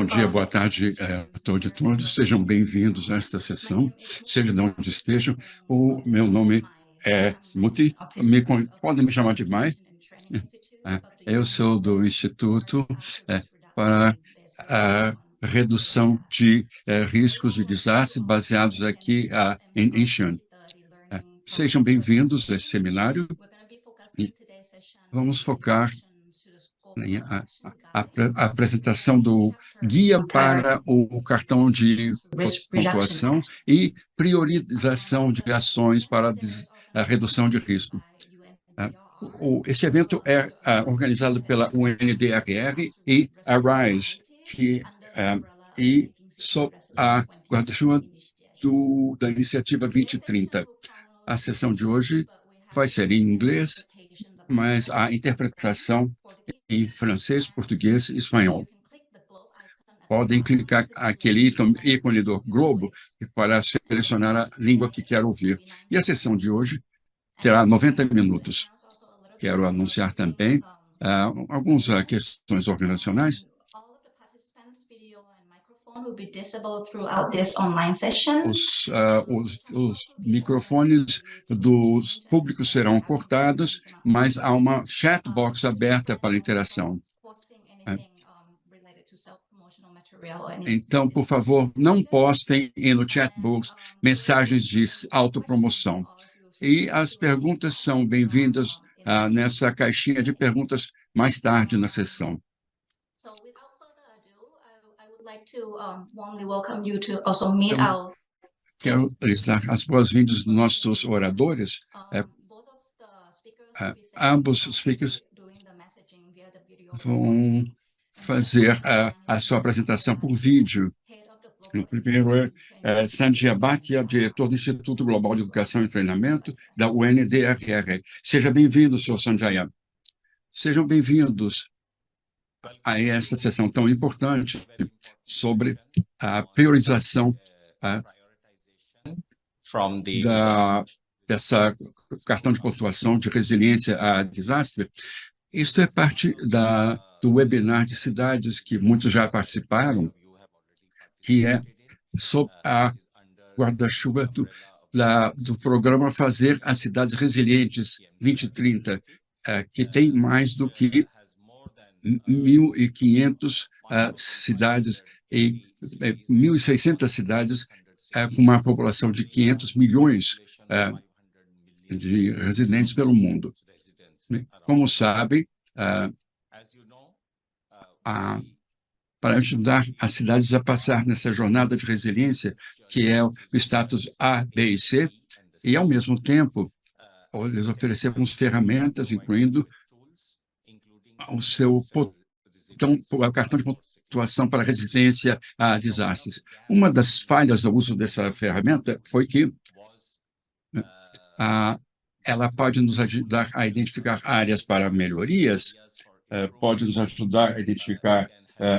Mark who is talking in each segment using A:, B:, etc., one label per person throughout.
A: Bom dia, boa tarde a todos e todos. Sejam bem-vindos a esta sessão, seja de onde estejam. O meu nome é Muti, podem me chamar de Mai. Eu sou do Instituto para a Redução de Riscos de Desastre, baseados aqui em Xi'an. Sejam bem-vindos a esse seminário e vamos focar a apresentação do Guia para o Cartão de Pontuação e Priorização de Ações para a Redução de Risco. Este evento é organizado pela UNDRR e a RISE, e sob a guarda-chuva da Iniciativa 2030. A sessão de hoje vai ser em inglês, mas a interpretação em francês, português e espanhol. Podem clicar aquele ícone do globo para selecionar a língua que quer ouvir. E a sessão de hoje terá 90 minutos. Quero anunciar também algumas questões organizacionais. Os microfones dos públicos serão cortados, mas há uma chat box aberta para interação. Então, por favor, não postem no chat box mensagens de autopromoção. E as perguntas são bem-vindas nessa caixinha de perguntas mais tarde na sessão. Então, quero lhes dar as boas-vindas dos nossos oradores. Ambos os speakers vão fazer a sua apresentação por vídeo. O primeiro é Sanjay Bhatia, diretor do Instituto Global de Educação e Treinamento da UNDRR. Seja bem-vindo, Sr. Sanjay. Sejam bem-vindos a essa sessão tão importante sobre a priorização dessa cartão de pontuação de resiliência a desastre. Isso é parte do webinar de cidades que muitos já participaram, que é sob a guarda-chuva do programa Fazer as Cidades Resilientes 2030, que tem mais do que 1.500 cidades e 1.600 cidades com uma população de 500 milhões de residentes pelo mundo. Como sabem, para ajudar as cidades a passar nessa jornada de resiliência, que é o status A, B e C, e, ao mesmo tempo, eles oferecemos ferramentas, incluindo o cartão de pontuação para resistência a desastres. Uma das falhas do uso dessa ferramenta foi que ela pode nos ajudar a identificar áreas para melhorias, pode nos ajudar a identificar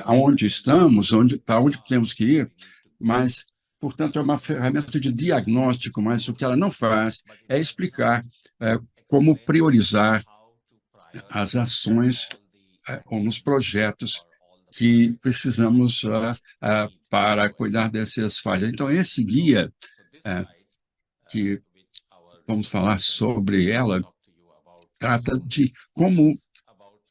A: aonde estamos, para onde temos que ir, mas, portanto, é uma ferramenta de diagnóstico, mas o que ela não faz é explicar como priorizar as ações ou nos projetos que precisamos para cuidar dessas falhas. Então, esse guia, que vamos falar sobre ela, trata de como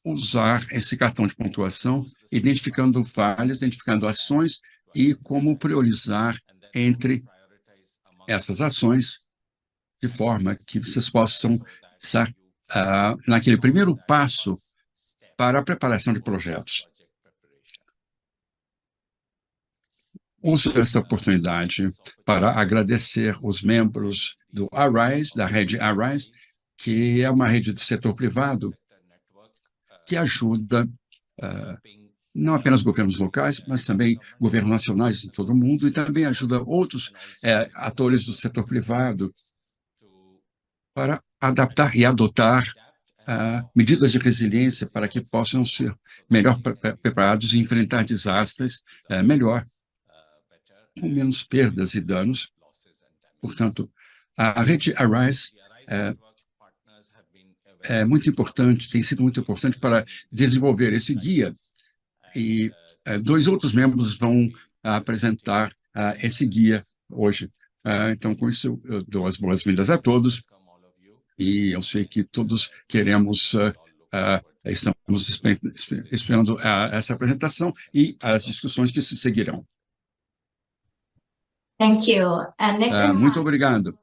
A: usar esse cartão de pontuação, identificando falhas, identificando ações e como priorizar entre essas ações de forma que vocês possam estar naquele primeiro passo para a preparação de projetos. Uso esta oportunidade para agradecer os membros do ARISE, da rede ARISE, que é uma rede do setor privado que ajuda não apenas governos locais, mas também governos nacionais de todo o mundo, e também ajuda outros atores do setor privado para adaptar e adotar medidas de resiliência para que possam ser melhor preparados e enfrentar desastres melhor, com menos perdas e danos. Portanto, a rede ARISE é muito importante, tem sido muito importante para desenvolver esse guia. E dois outros membros vão apresentar esse guia hoje. Então, com isso, eu dou as boas-vindas a todos, e eu sei que todos queremos, estamos esperando essa apresentação e as discussões que se seguirão.
B: Thank you.
A: Muito obrigado.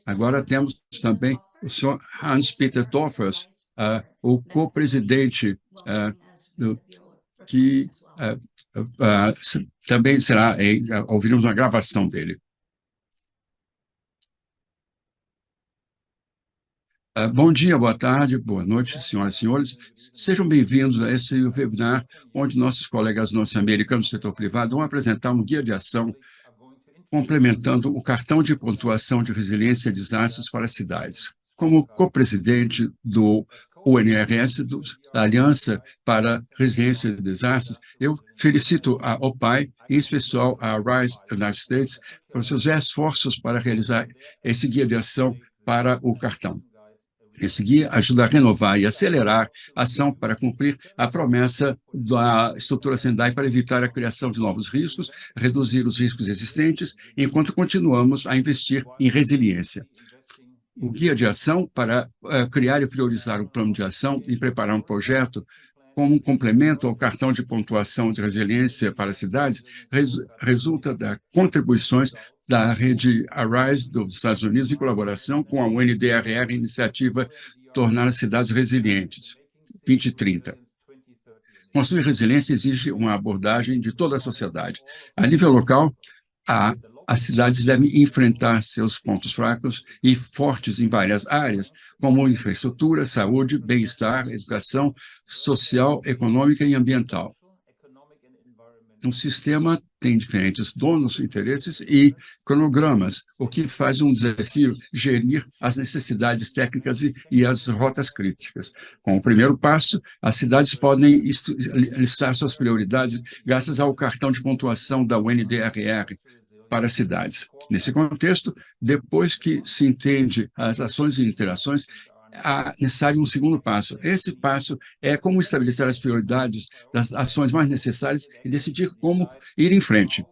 A: Agora temos também o senhor Hans-Peter Toffers, o co-presidente, que também será, ouviremos uma gravação dele. Bom dia, boa tarde, boa noite, senhoras e senhores. Sejam bem-vindos a esse webinar, onde nossos colegas norte-americanos do setor privado vão apresentar um guia de ação complementando o cartão de pontuação de resiliência a desastres para as cidades. Como co-presidente do UNRS, da Aliança para Resiliência de Desastres, eu felicito a OPAI, em especial a RISE United States, por seus esforços para realizar esse guia de ação para o cartão. Esse guia ajuda a renovar e acelerar a ação para cumprir a promessa da estrutura Sendai para evitar a criação de novos riscos, reduzir os riscos existentes, enquanto continuamos a investir em resiliência. O guia de ação para criar e priorizar um plano de ação e preparar um projeto como um complemento ao cartão de pontuação de resiliência para as cidades resulta das contribuições da rede ARISE dos Estados Unidos em colaboração com a UNDRR, iniciativa Tornar as Cidades Resilientes, 2030. Construir resiliência exige uma abordagem de toda a sociedade. A nível local, as cidades devem enfrentar seus pontos fracos e fortes em várias áreas, como infraestrutura, saúde, bem-estar, educação social, econômica e ambiental. Um sistema tem diferentes donos, interesses e cronogramas, o que faz um desafio gerir as necessidades técnicas e as rotas críticas. Com o primeiro passo, as cidades podem listar suas prioridades graças ao cartão de pontuação da UNDRR para as cidades. Nesse contexto, depois que se entende as ações e interações, é necessário um segundo passo. Esse passo é como estabelecer as prioridades das ações mais necessárias e decidir como ir em frente.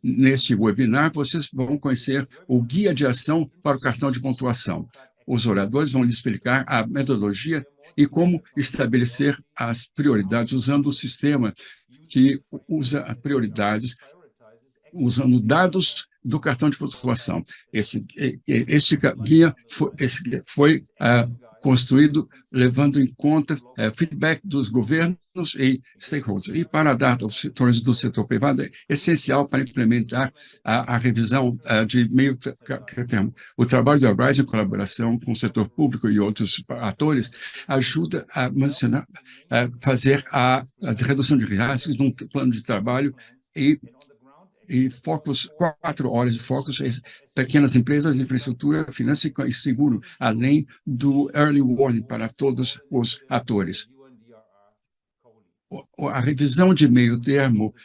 A: Neste webinar, vocês vão conhecer o guia de ação para o cartão de pontuação. Os oradores vão lhes explicar a metodologia e como estabelecer as prioridades usando o sistema que usa as prioridades usando dados do cartão de pontuação. Esse guia foi construído levando em conta feedback dos governos e stakeholders. E para dar aos setores do setor privado é essencial para implementar a revisão de meio termo. O trabalho da RISE, em colaboração com o setor público e outros atores, ajuda a fazer a redução de riscos num plano de trabalho e focos, 4 horas de focos, pequenas empresas, infraestrutura, finanças e seguro, além do early warning para todos os atores. A revisão de meio termo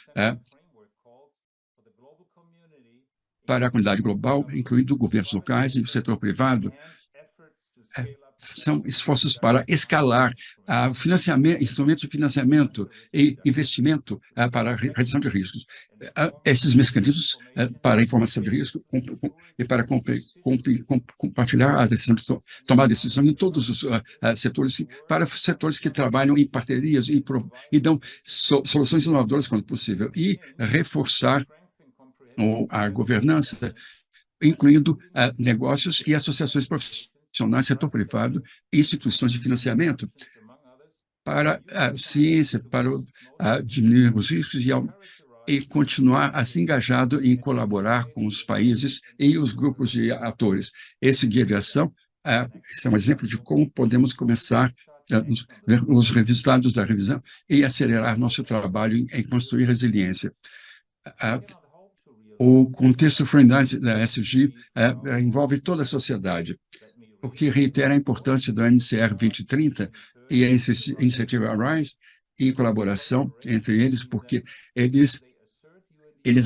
A: para a comunidade global, incluindo governos locais e o setor privado, são esforços para escalar financiamento, instrumentos de financiamento e investimento para a redução de riscos. Esses mecanismos para a informação de risco e para compartilhar a decisão de tomar decisão em todos os setores, para setores que trabalham em parcerias e dão soluções inovadoras quando possível, e reforçar a governança, incluindo negócios e associações profissionais, setor privado e instituições de financiamento para a ciência, para diminuir os riscos e continuar assim engajado em colaborar com os países e os grupos de atores. Esse guia de ação é um exemplo de como podemos começar ver os resultados da revisão e acelerar nosso trabalho em construir resiliência. O contexto framework da ESG envolve toda a sociedade, o que reitera a importância do NCR 2030 e a iniciativa RISE, em colaboração entre eles, porque eles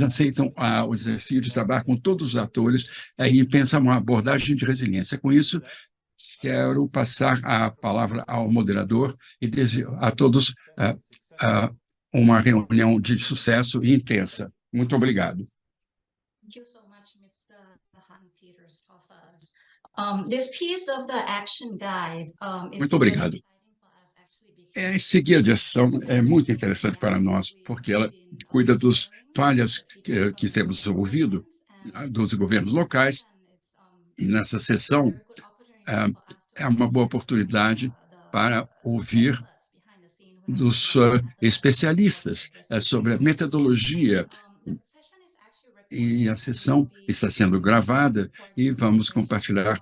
A: aceitam o desafio de trabalhar com todos os atores e pensam uma abordagem de resiliência. Com isso, quero passar a palavra ao moderador e desejo a todos uma reunião de sucesso e intensa. Muito obrigado. Muito obrigado. Esse guia de ação é muito interessante para nós, porque ela cuida das falhas que temos ouvido dos governos locais, e nessa sessão é uma boa oportunidade para ouvir dos especialistas sobre a metodologia. E a sessão está sendo gravada e vamos compartilhar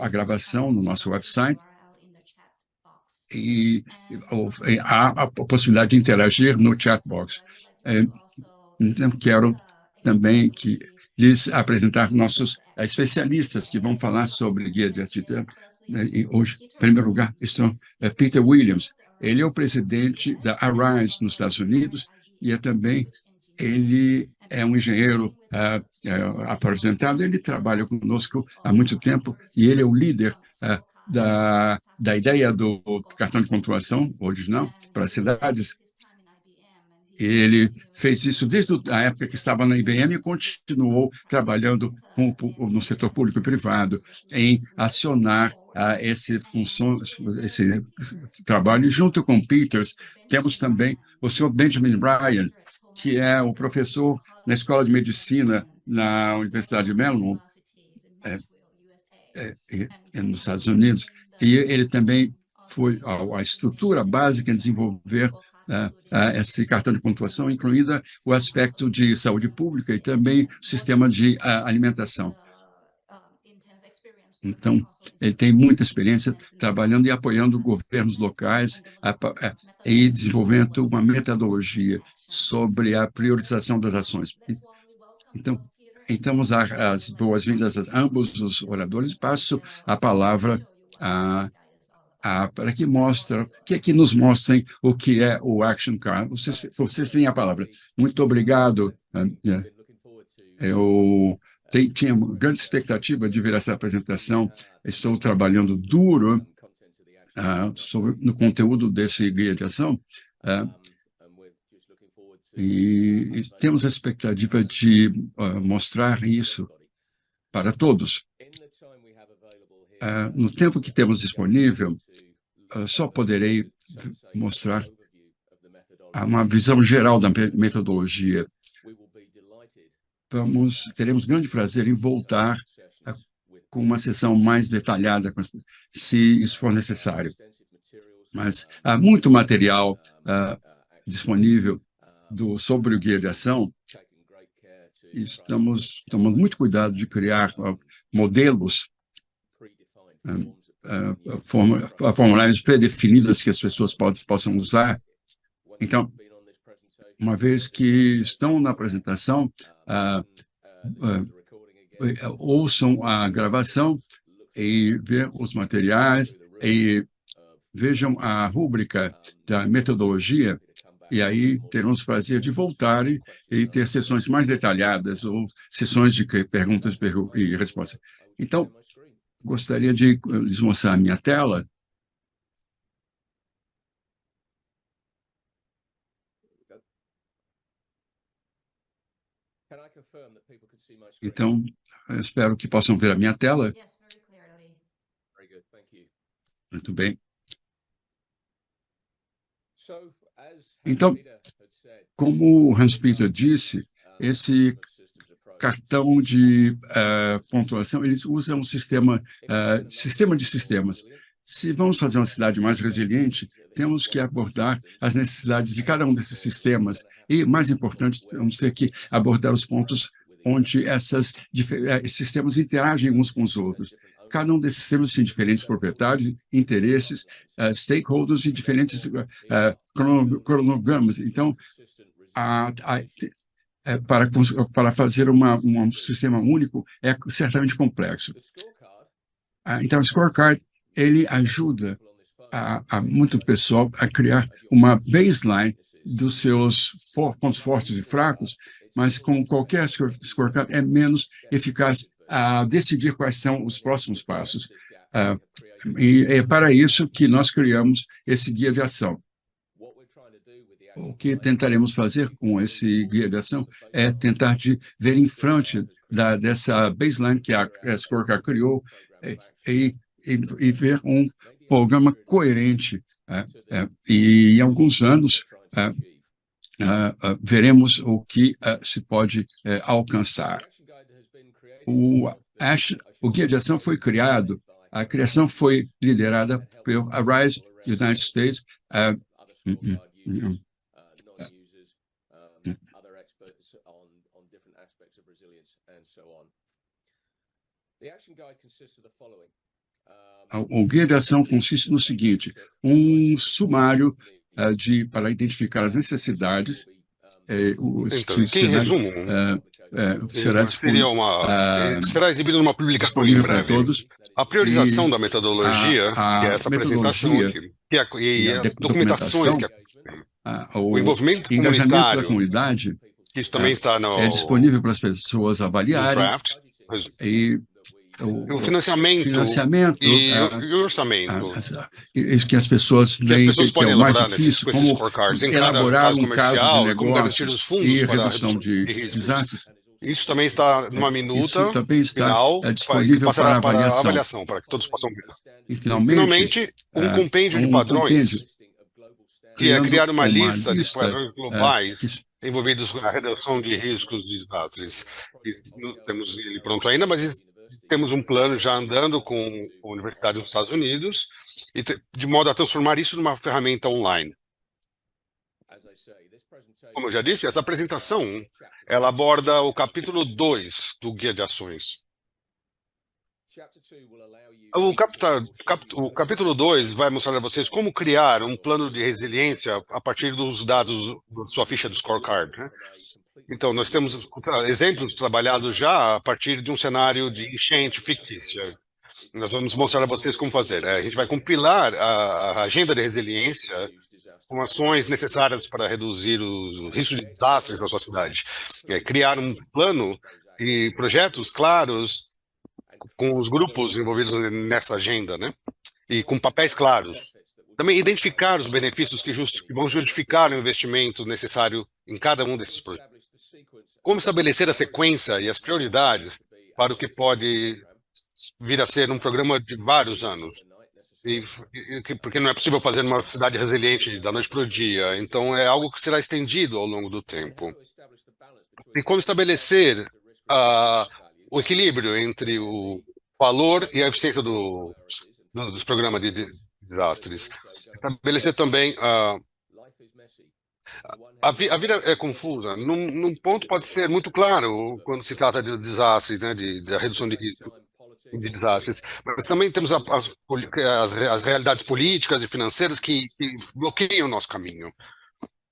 A: a gravação no nosso website. E há a possibilidade de interagir no chat box. Então, quero também lhes apresentar nossos especialistas que vão falar sobre guia de atitude. E hoje, em primeiro lugar, estão Peter Williams. Ele é o presidente da Arise nos Estados Unidos e ele é um engenheiro aposentado. Ele trabalha conosco há muito tempo e ele é o líder da ideia do cartão de pontuação original para as cidades. Ele fez isso desde a época que estava na IBM e continuou trabalhando no setor público e privado em acionar esse trabalho. E junto com Peters, temos também o senhor Benjamin Ryan, que é o professor na Escola de Medicina na Universidade de Melbourne, nos Estados Unidos, e ele também foi a estrutura básica em desenvolver esse cartão de pontuação, incluída o aspecto de saúde pública e também o sistema de alimentação. Então, ele tem muita experiência trabalhando e apoiando governos locais e desenvolvendo uma metodologia sobre a priorização das ações. Então, vamos dar as boas-vindas a ambos os oradores. Passo a palavra para que nos mostrem o que é o Action Card. Vocês têm a palavra. Muito obrigado. Eu tinha uma grande expectativa de ver essa apresentação. Estou trabalhando duro no conteúdo desse guia de ação. E temos a expectativa de mostrar isso para todos. No tempo que temos disponível, só poderei mostrar uma visão geral da metodologia. Teremos grande prazer em voltar com uma sessão mais detalhada, se isso for necessário. Mas há muito material disponível sobre o guia de ação. Estamos tomando muito cuidado de criar modelos, formulários pré-definidos que as pessoas possam usar. Então, uma vez que estão na apresentação, ouçam a gravação e vejam os materiais e vejam a rúbrica da metodologia, e aí teremos o prazer de voltar e ter sessões mais detalhadas ou sessões de perguntas e respostas. Então, gostaria de lhes mostrar a minha tela. Então, eu espero que possam ver a minha tela. Muito bem. Então, como o Hans-Peter disse, esse cartão de pontuação, eles usam um sistema de sistemas. Se vamos fazer uma cidade mais resiliente, temos que abordar as necessidades de cada um desses sistemas. E, mais importante, vamos ter que abordar os pontos onde esses sistemas interagem uns com os outros. Cada um desses sistemas tem diferentes proprietários, interesses, stakeholders e diferentes cronogramas. Então, para fazer um sistema único é certamente complexo. Então, o Scorecard, ele ajuda muito pessoal a criar uma baseline dos seus pontos fortes e fracos, mas com qualquer Scorecard é menos eficaz a decidir quais são os próximos passos. E é para isso que nós criamos esse guia de ação. O que tentaremos fazer com esse guia de ação é tentar de ver em frente dessa baseline que a Scorecard criou eh, e ver um programa coerente. E em alguns anos, eh, veremos o que se pode alcançar. O guia de ação foi criado, a criação foi liderada pelo Arise United States. Hum, hum, hum, O guia de ação consiste no seguinte: um sumário para identificar as necessidades. O
B: Então, em
A: cenário
B: resumo,
A: será
B: será exibido numa publicação em
A: disponível para
B: breve.
A: todos,
B: A
A: e
B: priorização da metodologia, que é
A: a
B: essa apresentação
A: metodologia
B: aqui,
A: e
B: e
A: a
B: as documentações,
A: documentação,
B: o
A: o
B: envolvimento
A: engajamento da
B: comunitário,
A: comunidade
B: que isso também está
A: é disponível para as pessoas
B: no
A: avaliarem,
B: draft,
A: e
B: o
A: o
B: financiamento
A: financiamento,
B: e o orçamento,
A: isso que as pessoas
B: que as
A: veem
B: pessoas
A: que é
B: podem
A: o mais
B: elaborar
A: difícil,
B: com esses
A: como
B: scorecards em cada
A: elaborar
B: caso
A: um caso de
B: comercial e como garantir
A: negócios
B: os fundos
A: e
B: para a
A: redução
B: redução
A: de
B: de riscos.
A: desastres.
B: Isso também está numa minuta
A: Isso também está
B: final, que
A: disponível
B: passará
A: para
B: para
A: avaliação.
B: avaliação, para que todos possam ver.
A: E, finalmente,
B: Finalmente, um compêndio de
A: um compêndio
B: padrões, que é
A: criando
B: criar uma
A: uma
B: lista de
A: lista
B: padrões
A: que
B: globais envolvidos na redução de riscos de desastres. E não temos ele pronto ainda, mas temos um plano já andando com a Universidade dos Estados Unidos, de modo a transformar isso numa ferramenta online. Como eu já disse, essa apresentação ela aborda o capítulo 2 do Guia de Ações. O capítulo 2 vai mostrar a vocês como criar um plano de resiliência a partir dos dados da sua ficha do scorecard, né? Então, nós temos exemplos trabalhados já a partir de um cenário de enchente fictícia. Nós vamos mostrar a vocês como fazer. A gente vai compilar a agenda de resiliência com ações necessárias para reduzir o risco de desastres na sua cidade. Criar um plano e projetos claros com os grupos envolvidos nessa agenda, né? E com papéis claros. Também identificar os benefícios que vão justificar o investimento necessário em cada um desses projetos. Como estabelecer a sequência e as prioridades para o que pode vir a ser um programa de vários anos. Porque não é possível fazer uma cidade resiliente da noite para o dia. Então, é algo que será estendido ao longo do tempo. E como estabelecer o equilíbrio entre o valor e a eficiência dos programas de desastres. Estabelecer também a vida é confusa. Num ponto pode ser muito claro quando se trata de desastres, né, de redução de risco de desastres. Mas também temos as realidades políticas e financeiras que bloqueiam o nosso caminho.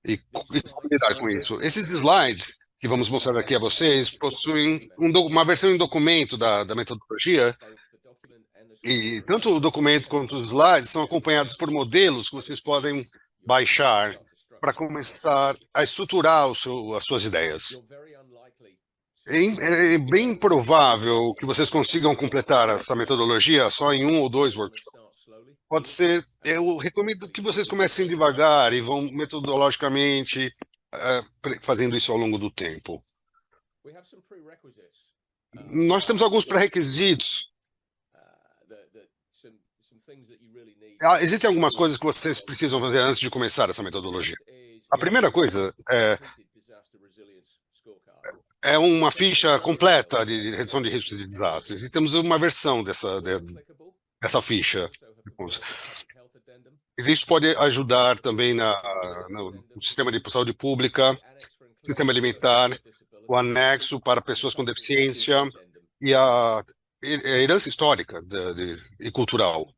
B: E como lidar com isso? Esses slides que vamos mostrar aqui a vocês possuem uma versão em documento da metodologia, e tanto o documento quanto os slides são acompanhados por modelos que vocês podem baixar para começar a estruturar as suas ideias. É bem provável que vocês consigam completar essa metodologia só em um ou dois workshops. Pode ser, eu recomendo que vocês comecem devagar e vão metodologicamente fazendo isso ao longo do tempo. Nós temos alguns pré-requisitos. Existem algumas coisas que vocês precisam fazer antes de começar essa metodologia. A primeira coisa é uma ficha completa de redução de riscos de desastres. E temos uma versão dessa ficha. Isso pode ajudar também no sistema de saúde pública, sistema alimentar, o anexo para pessoas com deficiência e a herança histórica e cultural.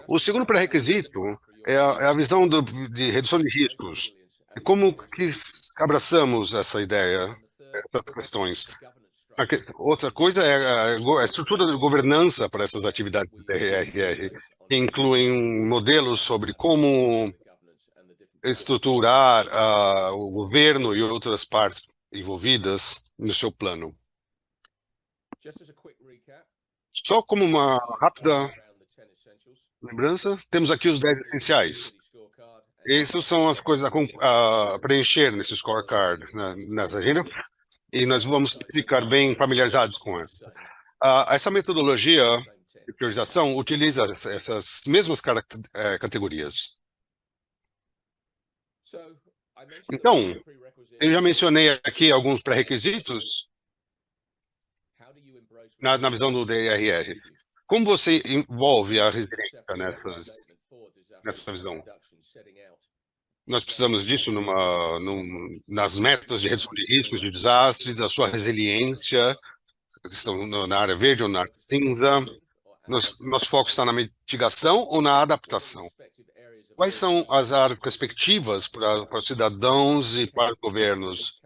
B: O segundo pré-requisito é a visão de redução de riscos. E como que abraçamos essa ideia, essas questões? Outra coisa é a estrutura de governança para essas atividades de DRR, que incluem modelos sobre como estruturar o governo e outras partes envolvidas no seu plano. Só como uma rápida lembrança, temos aqui os 10 essenciais. Essas são as coisas a preencher nesse scorecard, né, nessa agenda, e nós vamos ficar bem familiarizados com essa. Essa metodologia de priorização utiliza essas mesmas categorias. Então, eu já mencionei aqui alguns pré-requisitos na visão do DRR. Como você envolve a resiliência nessa visão? Nós precisamos disso nas metas de redução de riscos, de desastres, da sua resiliência, estão na área verde ou na área cinza. Nosso foco está na mitigação ou na adaptação? Quais são as áreas perspectivas para os cidadãos e para os governos?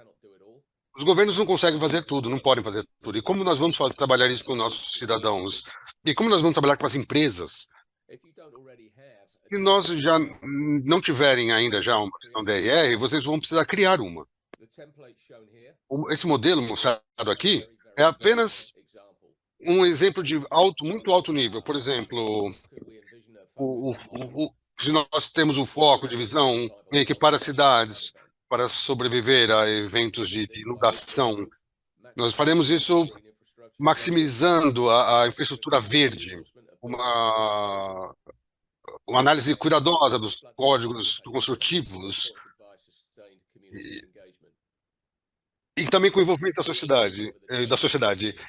B: Os governos não conseguem fazer tudo, não podem fazer tudo. E como nós vamos trabalhar isso com nossos cidadãos? E como nós vamos trabalhar com as empresas? Se nós já não tiverem ainda já uma questão DRR, vocês vão precisar criar uma. Esse modelo mostrado aqui é apenas um exemplo de muito alto nível. Por exemplo, se nós temos um foco de visão em equipar as cidades para sobreviver a eventos de inundação, nós faremos isso maximizando a infraestrutura verde, uma análise cuidadosa dos códigos construtivos e também com o envolvimento da sociedade.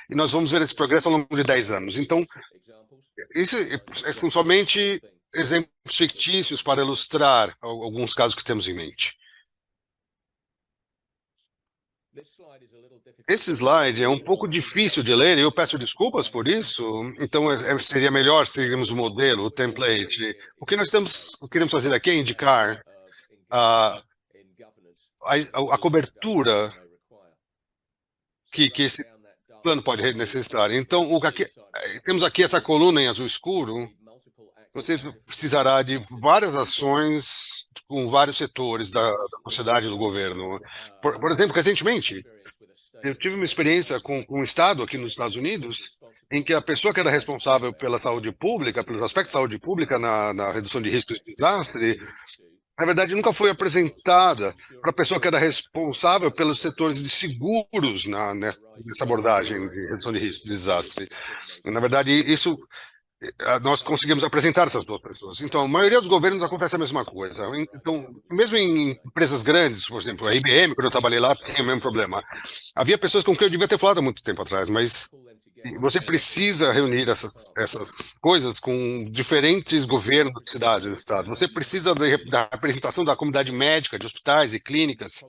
B: E nós vamos ver esse progresso ao longo de 10 anos. Então, são somente exemplos fictícios para ilustrar alguns casos que temos em mente. Esse slide é um pouco difícil de ler e eu peço desculpas por isso. Então, seria melhor seguirmos o modelo, o template. O que nós queremos fazer aqui é indicar a cobertura que esse plano pode necessitar. Então, temos aqui essa coluna em azul escuro. Você precisará de várias ações com vários setores da sociedade e do governo. Por exemplo, recentemente, eu tive uma experiência com um estado aqui nos Estados Unidos, em que a pessoa que era responsável pela saúde pública, pelos aspectos de saúde pública na redução de riscos de desastre, na verdade, nunca foi apresentada para a pessoa que era responsável pelos setores de seguros nessa abordagem de redução de risco de desastre. Na verdade, isso nós conseguimos apresentar essas duas pessoas. Então, a maioria dos governos acontece a mesma coisa. Então, mesmo em empresas grandes, por exemplo, a IBM, quando eu trabalhei lá, tinha o mesmo problema. Havia pessoas com quem eu devia ter falado há muito tempo atrás, mas você precisa reunir essas coisas com diferentes governos de cidades e estados. Você precisa da representação da comunidade médica, de hospitais e clínicas.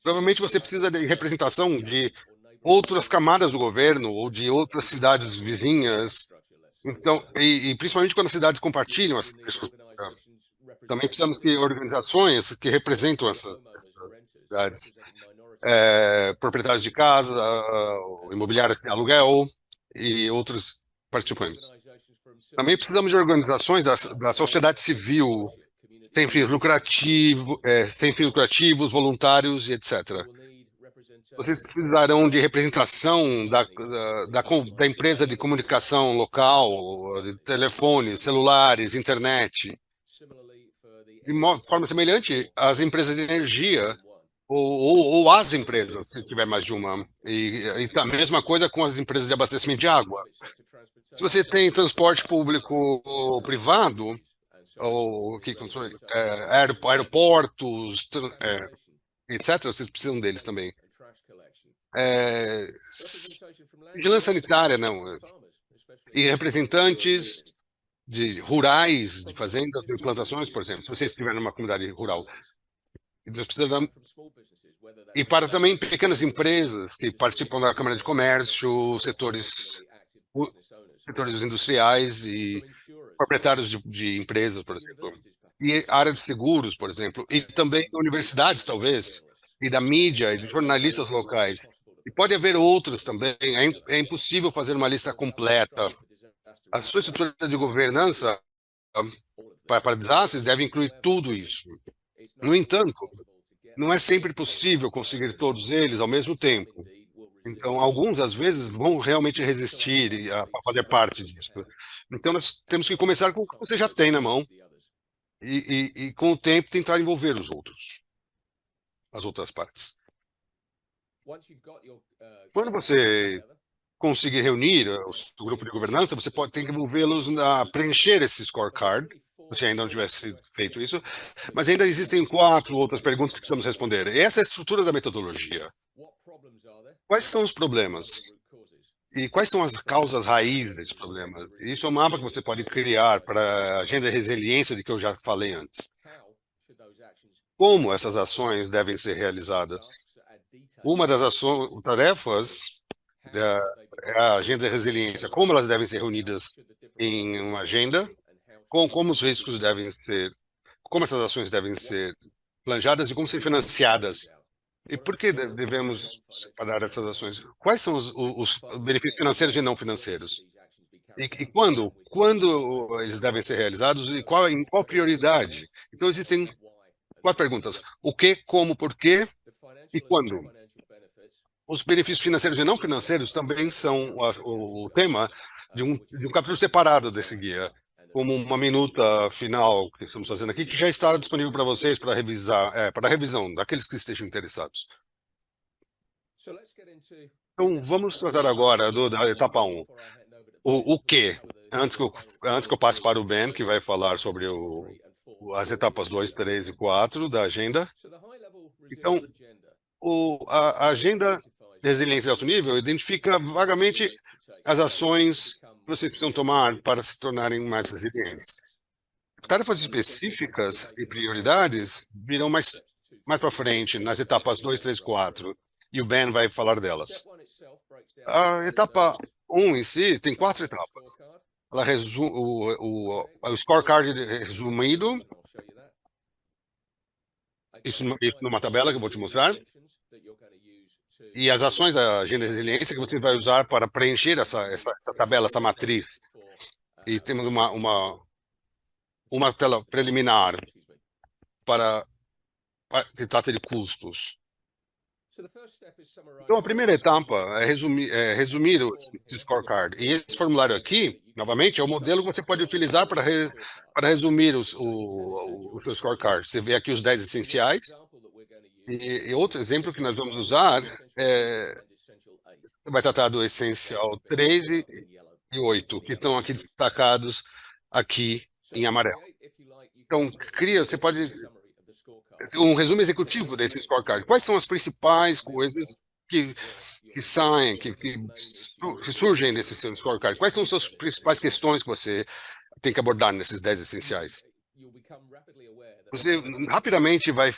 B: Provavelmente você precisa de representação de outras camadas do governo ou de outras cidades vizinhas. Então, e principalmente quando as cidades compartilham essa infraestrutura, também precisamos de organizações que representam essas cidades. Proprietários de casa, imobiliários de aluguel e outros participantes. Também precisamos de organizações da sociedade civil, sem fins lucrativos, voluntários e etc. Vocês precisarão de representação da empresa de comunicação local, de telefones, celulares, internet. De forma semelhante, as empresas de energia ou as empresas, se tiver mais de uma. E a mesma coisa com as empresas de abastecimento de água. Se você tem transporte público ou privado, ou aeroportos, etc., vocês precisam deles também. Vigilância sanitária, não. E representantes rurais, de fazendas, de plantações, por exemplo, se vocês estiverem numa comunidade rural. Nós precisamos. E para também pequenas empresas que participam da Câmara de Comércio, setores industriais e proprietários de empresas, por exemplo. E área de seguros, por exemplo. E também universidades, talvez, e da mídia, e de jornalistas locais. E pode haver outros também. É impossível fazer uma lista completa. A sua estrutura de governança para desastres deve incluir tudo isso. No entanto, não é sempre possível conseguir todos eles ao mesmo tempo. Então, alguns, às vezes, vão realmente resistir a fazer parte disso. Então, nós temos que começar com o que você já tem na mão e com o tempo tentar envolver as outras partes. Quando você conseguir reunir o grupo de governança, você tem que envolvê-los a preencher esse scorecard. Você ainda não tivesse feito isso, mas ainda existem 4 outras perguntas que precisamos responder. Essa é a estrutura da metodologia. Quais são os problemas? E quais são as causas raiz desses problemas? Isso é um mapa que você pode criar para a agenda de resiliência de que eu já falei antes. Como essas ações devem ser realizadas? Uma das tarefas é a agenda de resiliência. Como elas devem ser reunidas em uma agenda? Como os riscos devem ser, como essas ações devem ser planejadas e como ser financiadas? E por que devemos separar essas ações? Quais são os benefícios financeiros e não financeiros? E quando eles devem ser realizados e em qual prioridade? Então, existem 4 perguntas. O que, como, por quê e quando? Os benefícios financeiros e não financeiros também são o tema de um capítulo separado desse guia, como uma minuta final que estamos fazendo aqui, que já está disponível para vocês para revisar, para a revisão daqueles que estejam interessados. Então, vamos tratar agora da etapa 1. O que? Antes que eu passe para o Ben, que vai falar sobre as etapas 2, 3 e 4 da agenda. Então, a agenda de resiliência de alto nível identifica vagamente as ações que vocês precisam tomar para se tornarem mais resilientes. Tarefas específicas e prioridades virão mais para frente, nas etapas 2, 3 e 4, e o Ben vai falar delas. A etapa 1 em si tem 4 etapas. Ela resume o scorecard resumido, isso numa tabela que eu vou te mostrar, e as ações da agenda de resiliência que você vai usar para preencher essa tabela, essa matriz. E temos uma tela preliminar para que trata de custos. Então, a primeira etapa é resumir o scorecard. E esse formulário aqui, novamente, é o modelo que você pode utilizar para resumir o seu scorecard. Você vê aqui os 10 essenciais. E outro exemplo que nós vamos usar vai tratar do essencial 3 e 8, que estão aqui destacados aqui em amarelo. Então, você pode um resumo executivo desse scorecard. Quais são as principais coisas que saem, que surgem desse seu scorecard? Quais são as suas principais questões que você tem que abordar nesses 10 essenciais? Você rapidamente vai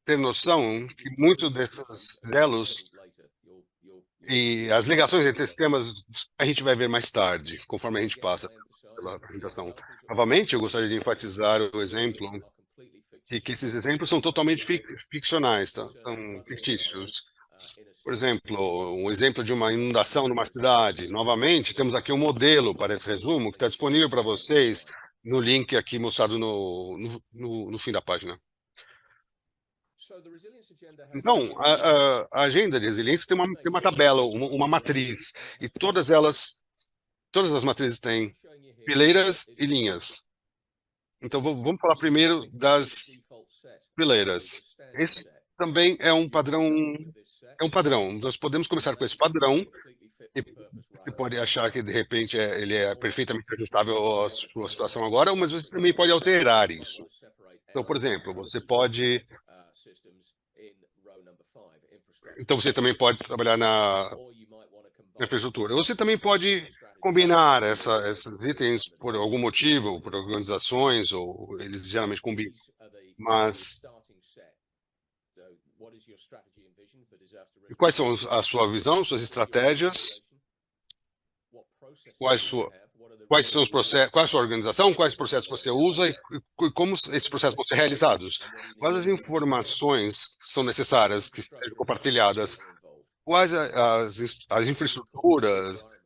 B: ter noção que muitos desses elos e as ligações entre esses temas a gente vai ver mais tarde, conforme a gente passa pela apresentação. Novamente, eu gostaria de enfatizar o exemplo e que esses exemplos são totalmente ficcionais, tá? São fictícios. Por exemplo, um exemplo de uma inundação numa cidade. Novamente, temos aqui um modelo para esse resumo que está disponível para vocês no link aqui mostrado no fim da página. Então, a agenda de resiliência tem uma tabela, uma matriz, e todas as matrizes têm fileiras e linhas. Então, vamos falar primeiro das fileiras. Esse também é um padrão. Nós podemos começar com esse padrão, e você pode achar que, de repente, ele é perfeitamente ajustável à sua situação agora, mas você também pode alterar isso. Então, por exemplo, você também pode trabalhar na infraestrutura. Você também pode combinar esses itens por algum motivo, por organizações, ou eles geralmente combinam. Mas quais são a sua visão, suas estratégias? Quais são os processos, qual é a sua organização, quais processos você usa e como esses processos vão ser realizados? Quais as informações são necessárias que sejam compartilhadas? Quais as infraestruturas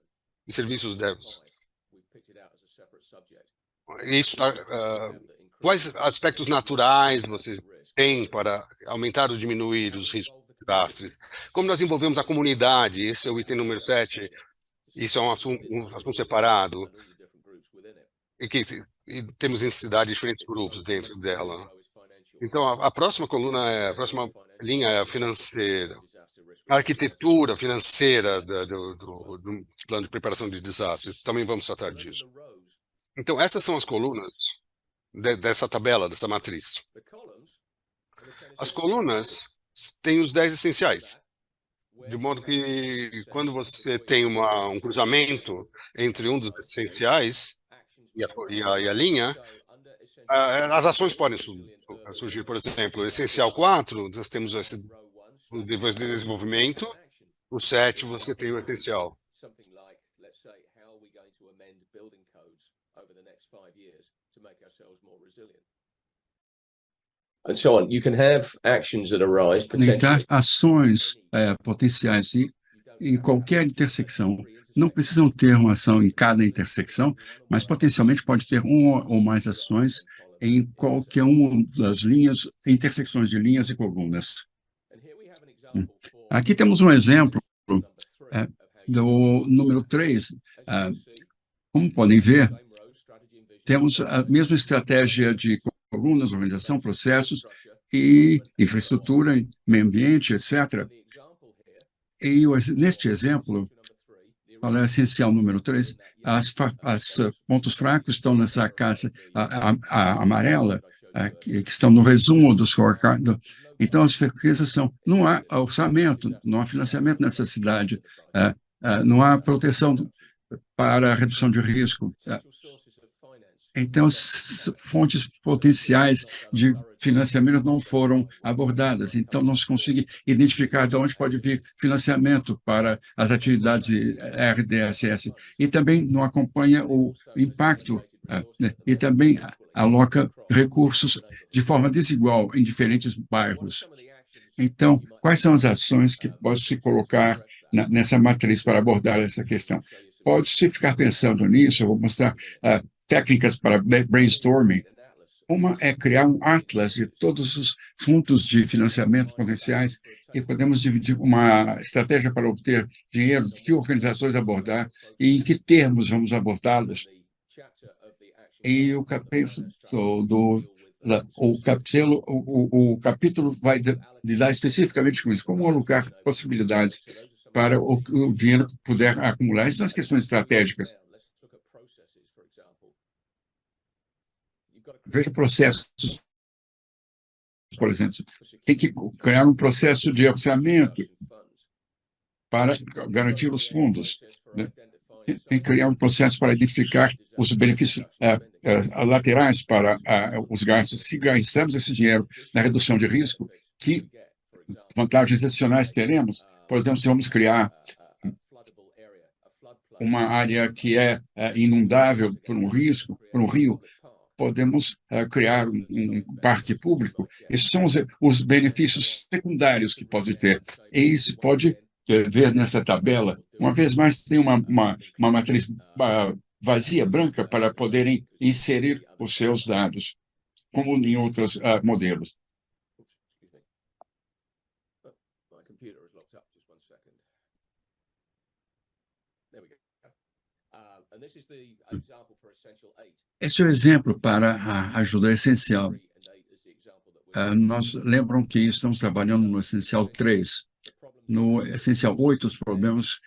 B: e serviços devem? Quais aspectos naturais você tem para aumentar ou diminuir os riscos de desastres? Como nós envolvemos a comunidade? Esse é o item número 7. Isso é um assunto separado. e temos densidade de diferentes grupos dentro dela. Então, a próxima coluna, a próxima linha é a financeira. A arquitetura financeira do plano de preparação de desastres. Também vamos tratar disso. Então, essas são as colunas dessa tabela, dessa matriz. As colunas têm os 10 essenciais, de modo que quando você tem um cruzamento entre um dos essenciais e a linha, as ações podem surgir. Por exemplo, o essencial 4, nós temos o desenvolvimento, o 7, você tem o essencial.
C: And so on. You can have actions that arise
A: Então,
C: potentially.
A: ações potenciais em qualquer intersecção. Não precisam ter uma ação em cada intersecção, mas potencialmente pode ter uma ou mais ações em qualquer uma das linhas, intersecções de linhas e colunas. Aqui temos um exemplo do número 3. Como podem ver, temos a mesma estratégia de colunas, organização, processos e infraestrutura, meio ambiente, etc. E neste exemplo, qual é o essencial número 3? As pontos fracos estão nessa caixa amarela, que estão no resumo do scorecard. Então, as fraquezas são: não há orçamento, não há financiamento nessa cidade, não há proteção para a redução de risco. Então, as fontes potenciais de financiamento não foram abordadas. Então, não se consegue identificar de onde pode vir financiamento para as atividades RDSS. E também não acompanha o impacto, e também aloca recursos de forma desigual em diferentes bairros. Então, quais são as ações que podem se colocar nessa matriz para abordar essa questão? Pode-se ficar pensando nisso. Eu vou mostrar técnicas para brainstorming. Uma é criar um atlas de todos os fundos de financiamento potenciais e podemos dividir uma estratégia para obter dinheiro, que organizações abordar e em que termos vamos abordá-los. E o capítulo vai lidar especificamente com isso, como alocar possibilidades para o dinheiro que puder acumular. Essas são as questões estratégicas. Veja processos, por exemplo. Tem que criar um processo de orçamento para garantir os fundos, né? Tem que criar um processo para identificar os benefícios laterais para os gastos. Se gastamos esse dinheiro na redução de risco, que vantagens adicionais teremos? Por exemplo, se vamos criar uma área que é inundável por um rio, podemos criar um parque público. Esses são os benefícios secundários que pode ter. E isso pode ver nessa tabela. Uma vez mais, tem uma matriz vazia, branca, para poderem inserir os seus dados, como em outros modelos. Esse é o exemplo para a ajuda essencial. Nós lembram que estamos trabalhando no essencial 3. No essencial 8, os problemas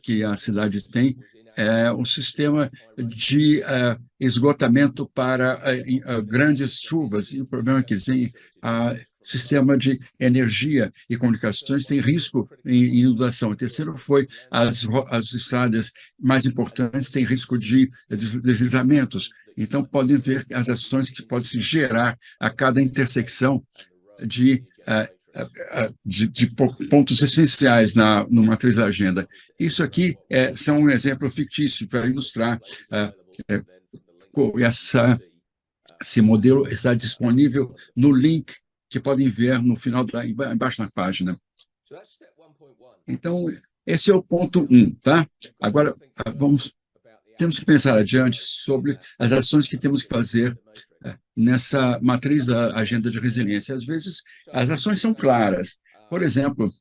A: que a cidade tem é o sistema de esgotamento para grandes chuvas. E o problema é que tem sistema de energia e comunicações tem risco em inundação. O terceiro foi as estradas mais importantes têm risco de deslizamentos. Então, podem ver as ações que podem se gerar a cada intersecção de pontos essenciais no matriz da agenda. Isso aqui são um exemplo fictício para ilustrar esse modelo está disponível no link que podem ver no final, embaixo na página. Então, esse é o ponto 1, tá? Agora, temos que pensar adiante sobre as ações que temos que fazer nessa matriz da agenda de resiliência. Às vezes, as ações são claras. Por exemplo,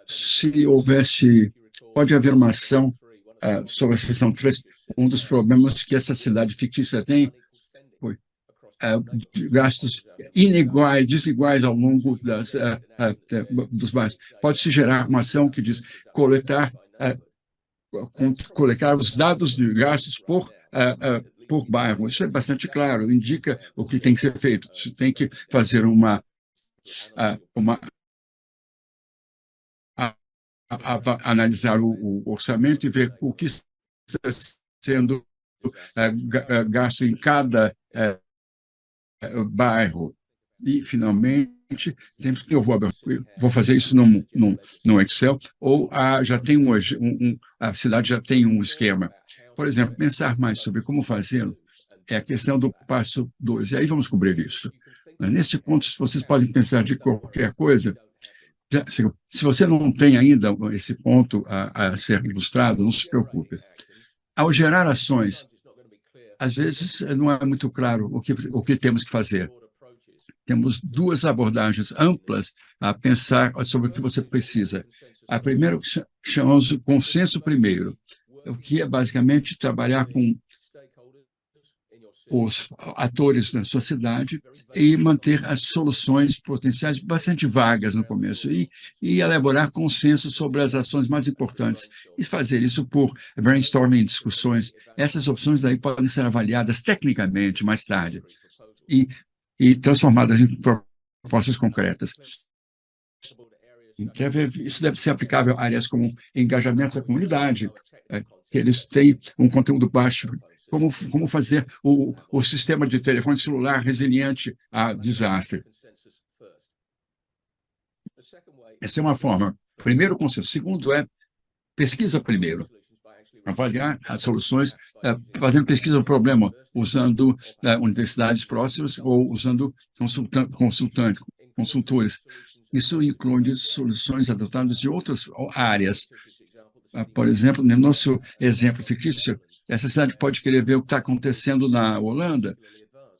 A: se houvesse, pode haver uma ação sobre a seção 3, um dos problemas que essa cidade fictícia tem foi de gastos desiguais ao longo dos bairros. Pode-se gerar uma ação que diz coletar os dados de gastos por bairro. Isso é bastante claro, indica o que tem que ser feito. Você tem que fazer analisar o orçamento e ver o que está sendo gasto em cada bairro. E, finalmente, eu vou fazer isso no Excel, ou já tem a cidade já tem um esquema. Por exemplo, pensar mais sobre como fazê-lo é a questão do passo 2. E aí vamos cobrir isso. Nesse ponto, vocês podem pensar de qualquer coisa. Se você não tem ainda esse ponto a ser ilustrado, não se preocupe. Ao gerar ações, às vezes não é muito claro o que temos que fazer. Temos duas abordagens amplas a pensar sobre o que você precisa. A primeira chamamos de consenso primeiro, o que é basicamente trabalhar com os atores da sua cidade e manter as soluções potenciais bastante vagas no começo e elaborar consenso sobre as ações mais importantes e fazer isso por brainstorming, discussões. Essas opções daí podem ser avaliadas tecnicamente mais tarde e transformadas em propostas concretas. Isso deve ser aplicável a áreas como engajamento da comunidade, que eles têm um conteúdo baixo, como fazer o sistema de telefone celular resiliente a desastre. Essa é uma forma. Primeiro, consenso. Segundo pesquisa primeiro. Avaliar as soluções, fazendo pesquisa do problema, usando universidades próximas ou usando consultores. Isso inclui soluções adotadas de outras áreas. Por exemplo, no nosso exemplo fictício, essa cidade pode querer ver o que está acontecendo na Holanda,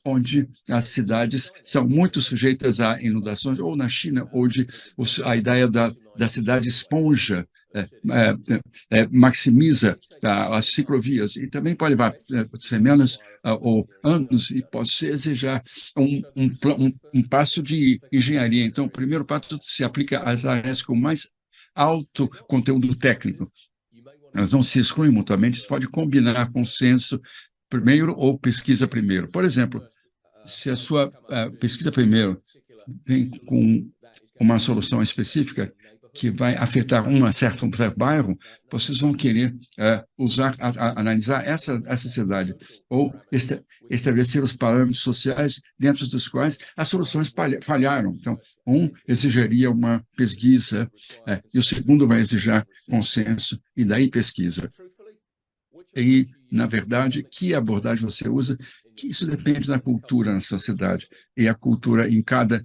A: onde as cidades são muito sujeitas a inundações, ou na China, onde a ideia da cidade esponja maximiza as ciclovias, e também pode levar semanas ou anos, e pode se exigir um passo de engenharia. Então, o primeiro passo se aplica às áreas com mais alto conteúdo técnico. Elas não se excluem mutuamente, você pode combinar consenso primeiro ou pesquisa primeiro. Por exemplo, se a sua pesquisa primeiro vem com uma solução específica que vai afetar um certo bairro, vocês vão querer analisar essa cidade ou estabelecer os parâmetros sociais dentro dos quais as soluções falharam. Então, um exigiria uma pesquisa e o segundo vai exigir consenso e daí pesquisa. E, na verdade, que abordagem você usa, que isso depende da cultura na sociedade e a cultura em cada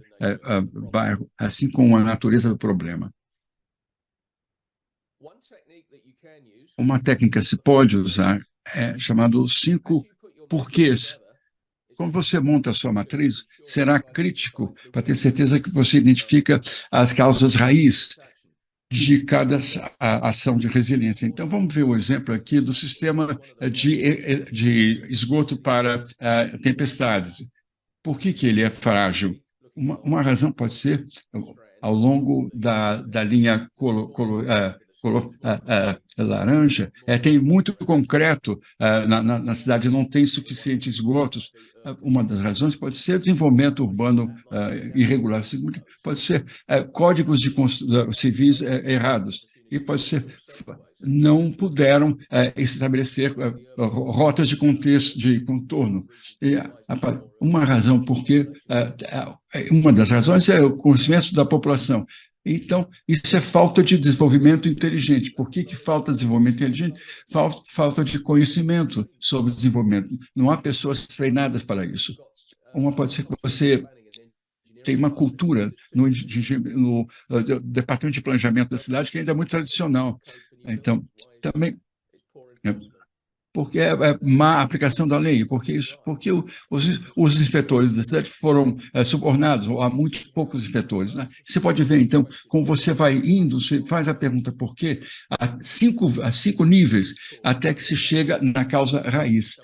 A: bairro, assim como a natureza do problema. Uma técnica que se pode usar é chamado 5 porquês. Quando você monta a sua matriz, será crítico para ter certeza que você identifica as causas raiz de cada ação de resiliência. Então, vamos ver o exemplo aqui do sistema de esgoto para tempestades. Por que ele é frágil? Uma razão pode ser, ao longo da linha laranja, tem muito concreto na cidade, não tem suficientes esgotos. Uma das razões pode ser desenvolvimento urbano irregular, pode ser códigos civis errados, e pode ser não puderam estabelecer rotas de contorno. E uma razão uma das razões é o conhecimento da população. Então, isso é falta de desenvolvimento inteligente. Por que falta desenvolvimento inteligente? Falta de conhecimento sobre desenvolvimento. Não há pessoas treinadas para isso. Uma pode ser que você tem uma cultura no departamento de planejamento da cidade que ainda é muito tradicional. Então, também porque é má aplicação da lei, porque os inspetores da cidade foram subornados, ou há muito poucos inspetores, né? Você pode ver, então, como você vai indo, você faz a pergunta por quê, há cinco níveis, até que se chega na causa raiz.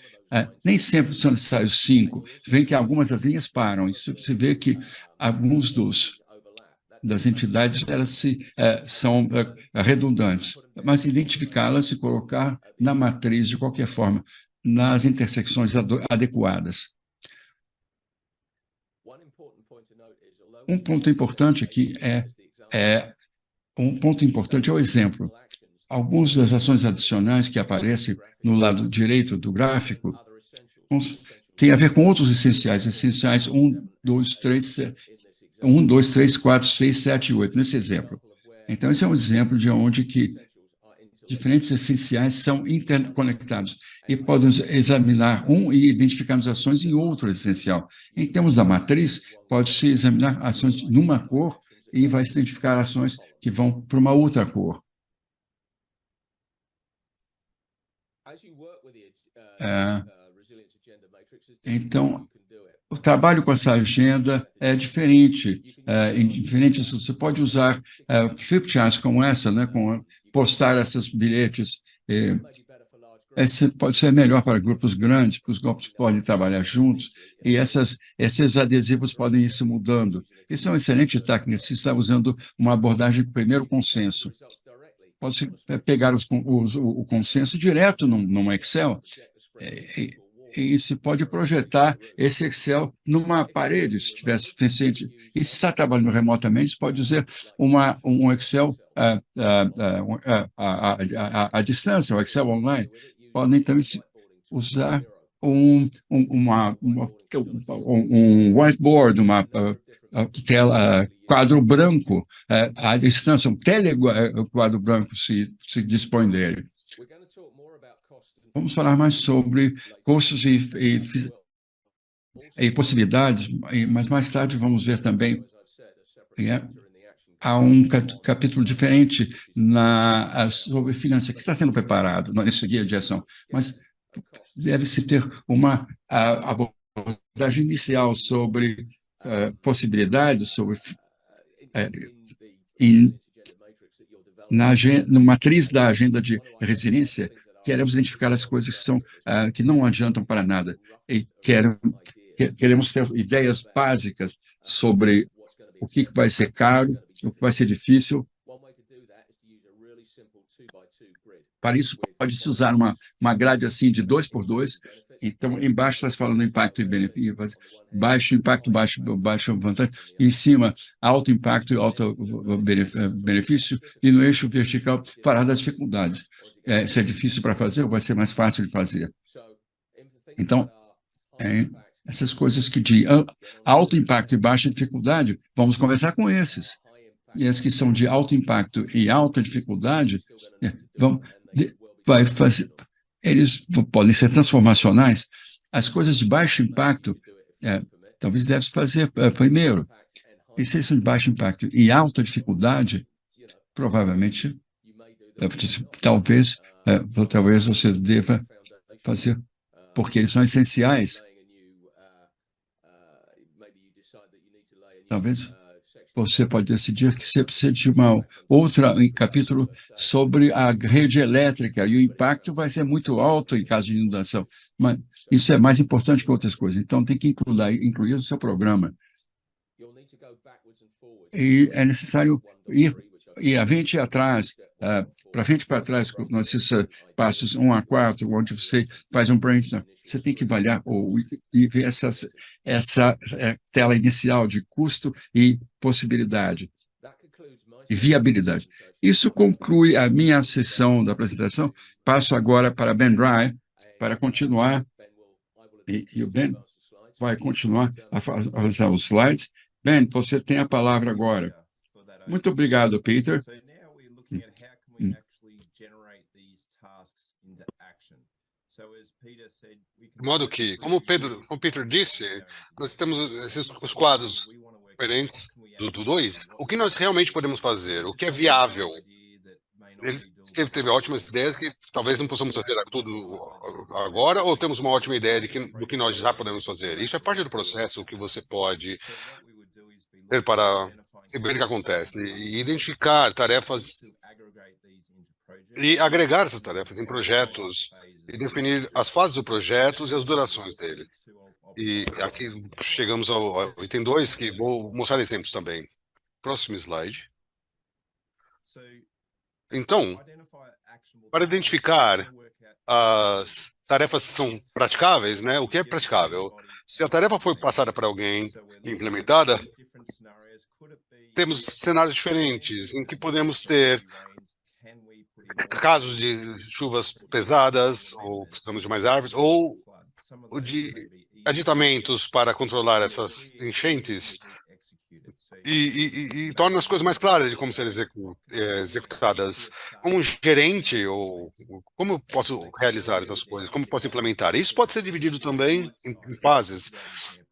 A: Nem sempre são necessários cinco, vem que algumas das linhas param, e você vê que alguns das entidades elas são redundantes, mas identificá-las e colocar na matriz de qualquer forma, nas intersecções adequadas. Um ponto importante aqui um ponto importante é o exemplo. Algumas das ações adicionais que aparecem no lado direito do gráfico têm a ver com outros essenciais 1, 2, 3, 4, 6, 7 e 8, nesse exemplo. Então, esse é um exemplo de onde que diferentes essenciais são interconectados e podemos examinar um e identificarmos ações em outro essencial. Em termos da matriz, pode-se examinar ações numa cor e vai se identificar ações que vão para uma outra cor. Então, o trabalho com essa agenda é diferente. Você pode usar flipcharts como essa, né, postar esses bilhetes. Esse pode ser melhor para grupos grandes, porque os grupos podem trabalhar juntos, e esses adesivos podem ir se mudando. Isso é uma excelente técnica, se está usando uma abordagem de primeiro consenso. Pode-se pegar o consenso direto num Excel, e se pode projetar esse Excel numa parede, se tiver suficiente. E se está trabalhando remotamente, você pode usar um Excel à distância, o Excel online. Podem também usar um whiteboard, uma tela, quadro branco à distância, um telequadro branco, se dispõe dele. Vamos falar mais sobre custos e possibilidades, mas mais tarde vamos ver também há um capítulo diferente sobre finanças que está sendo preparado nesse guia de ação, mas deve-se ter uma abordagem inicial sobre possibilidades, sobre na matriz da agenda de resiliência, queremos identificar as coisas que não adiantam para nada e queremos ter ideias básicas sobre o que vai ser caro, o que vai ser difícil. Para isso, pode-se usar uma grade assim de 2 por 2. Então, embaixo está falando impacto e benefício, baixo impacto, baixo vantagem. Em cima, alto impacto e alto benefício. E no eixo vertical, falar das dificuldades. Se é difícil para fazer, ou vai ser mais fácil de fazer. Então, essas coisas que de alto impacto e baixa dificuldade, vamos conversar com esses. E as que são de alto impacto e alta dificuldade, eles podem ser transformacionais. As coisas de baixo impacto, talvez deve fazer primeiro. E se são de baixo impacto e alta dificuldade, provavelmente, talvez você deva fazer, porque eles são essenciais. Talvez você pode decidir que você precisa de um capítulo sobre a rede elétrica, e o impacto vai ser muito alto em caso de inundação, mas isso é mais importante que outras coisas, então tem que incluir no seu programa. E é necessário ir à frente e atrás, para frente e para trás, nesses passos 1 a 4, onde você faz um brainstorm, você tem que avaliar e ver essa tela inicial de custo e possibilidade e viabilidade. Isso conclui a minha sessão da apresentação. Passo agora para Ben Dry para continuar, e o Ben vai continuar a fazer os slides. Ben, você tem a palavra agora. Muito obrigado, Peter.
B: De modo que, como o Peter disse, nós temos os quadros diferentes do 2. O que nós realmente podemos fazer? O que é viável? ele teve ótimas ideias que talvez não possamos fazer tudo agora, ou temos uma ótima ideia do que nós já podemos fazer. Isso é parte do processo que você pode ter para saber o que acontece e identificar tarefas e agregar essas tarefas em projetos e definir as fases do projeto e as durações dele. E aqui chegamos ao item 2, que vou mostrar exemplos também. Próximo slide. Então, para identificar as tarefas que são praticáveis, né? O que é praticável? Se a tarefa foi passada para alguém e implementada, temos cenários diferentes em que podemos ter casos de chuvas pesadas, ou precisamos de mais árvores, ou de aditamentos para controlar essas enchentes e torna as coisas mais claras de como serem executadas. Como gerente, ou como eu posso realizar essas coisas, como eu posso implementar. Isso pode ser dividido também em fases,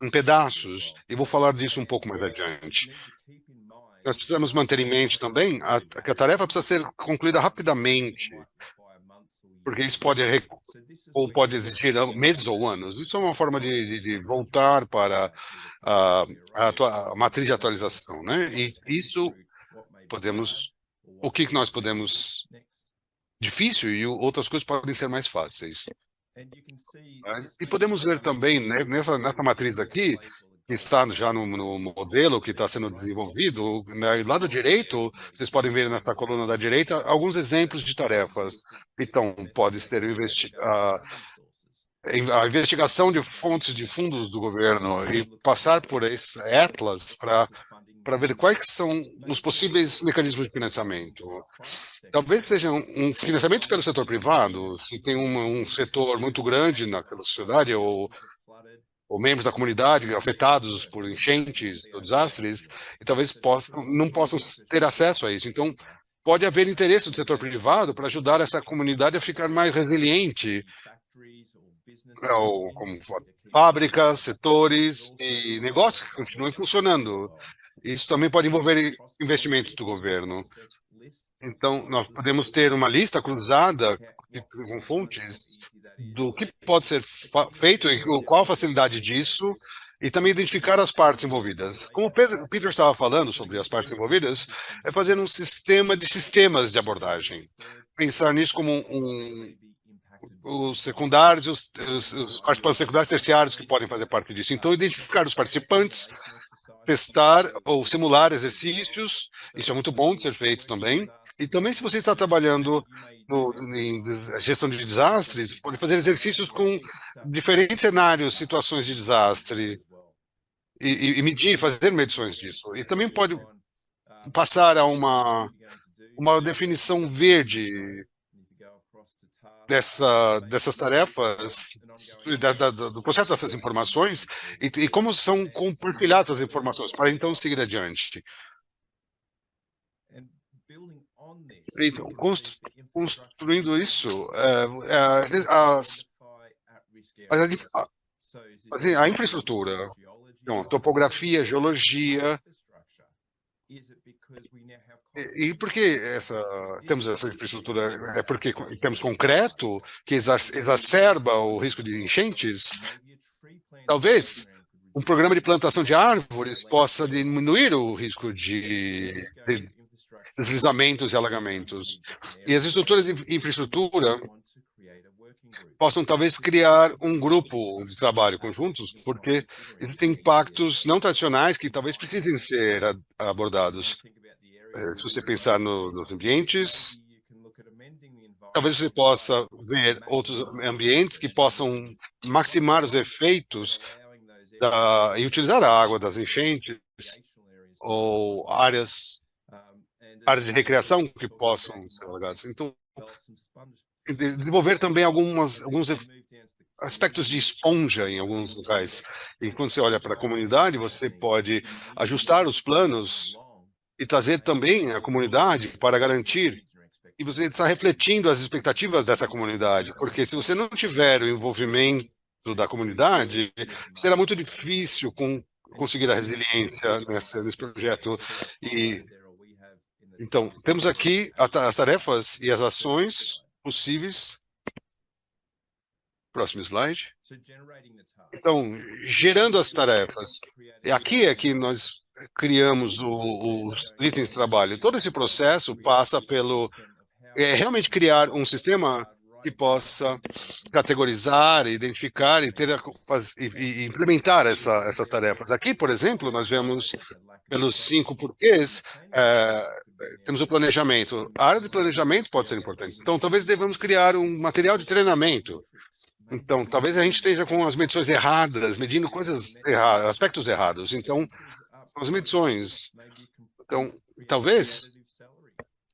B: em pedaços, e vou falar disso um pouco mais adiante. Nós precisamos manter em mente também que a tarefa precisa ser concluída rapidamente, porque isso pode existir meses ou anos. Isso é uma forma de voltar para a matriz de atualização, né? E isso o que nós podemos difícil e outras coisas podem ser mais fáceis. E podemos ver também, né, nessa matriz aqui, que está já no modelo que está sendo desenvolvido, né, lado direito, vocês podem ver nessa coluna da direita alguns exemplos de tarefas. Então, pode ser a investigação de fontes de fundos do governo e passar por esse Atlas para ver quais são os possíveis mecanismos de financiamento. Talvez seja um financiamento pelo setor privado, se tem um setor muito grande naquela sociedade, ou membros da comunidade afetados por enchentes ou desastres, e talvez não possam ter acesso a isso. Então, pode haver interesse do setor privado para ajudar essa comunidade a ficar mais resiliente, como fábricas, setores e negócios que continuem funcionando. Isso também pode envolver investimentos do governo. Então, nós podemos ter uma lista cruzada com fontes do que pode ser feito e qual a facilidade disso, e também identificar as partes envolvidas. Como o Peter estava falando sobre as partes envolvidas, é fazer um sistema de sistemas de abordagem. Pensar nisso como os secundários, os participantes secundários terciários que podem fazer parte disso. Então, identificar os participantes, testar ou simular exercícios, isso é muito bom de ser feito também. E também, se você está trabalhando em gestão de desastres, pode fazer exercícios com diferentes cenários, situações de desastre, e medir, fazer medições disso. E também pode passar a uma definição verde dessas tarefas, do processo dessas informações, e como são compartilhadas as informações, para então seguir adiante. Então, construindo isso, a infraestrutura, então, topografia, geologia. E por que temos essa infraestrutura? É porque temos concreto que exacerba o risco de enchentes? Talvez um programa de plantação de árvores possa diminuir o risco de deslizamentos e alagamentos. E as estruturas de infraestrutura possam talvez criar um grupo de trabalho conjuntos, porque existem impactos não tradicionais que talvez precisem ser abordados. Se você pensar nos ambientes, talvez você possa ver outros ambientes que possam maximar os efeitos e utilizar a água das enchentes, ou áreas de recreação que possam ser alagadas. Então, desenvolver também alguns aspectos de esponja em alguns locais. E quando você olha para a comunidade, você pode ajustar os planos e trazer também a comunidade para garantir que você está refletindo as expectativas dessa comunidade, porque se você não tiver o envolvimento da comunidade, será muito difícil conseguir a resiliência nesse projeto. E Então, temos aqui as tarefas e as ações possíveis. Próximo slide. Então, gerando as tarefas. E aqui é que nós criamos os itens de trabalho. Todo esse processo passa pelo realmente criar um sistema que possa categorizar, identificar e e implementar essas tarefas. Aqui, por exemplo, nós vemos pelos 5 porquês, temos o planejamento. A área de planejamento pode ser importante. Então, talvez devamos criar um material de treinamento. Então, talvez a gente esteja com as medições erradas, medindo coisas erradas, aspectos errados. Então, são as medições. Então, talvez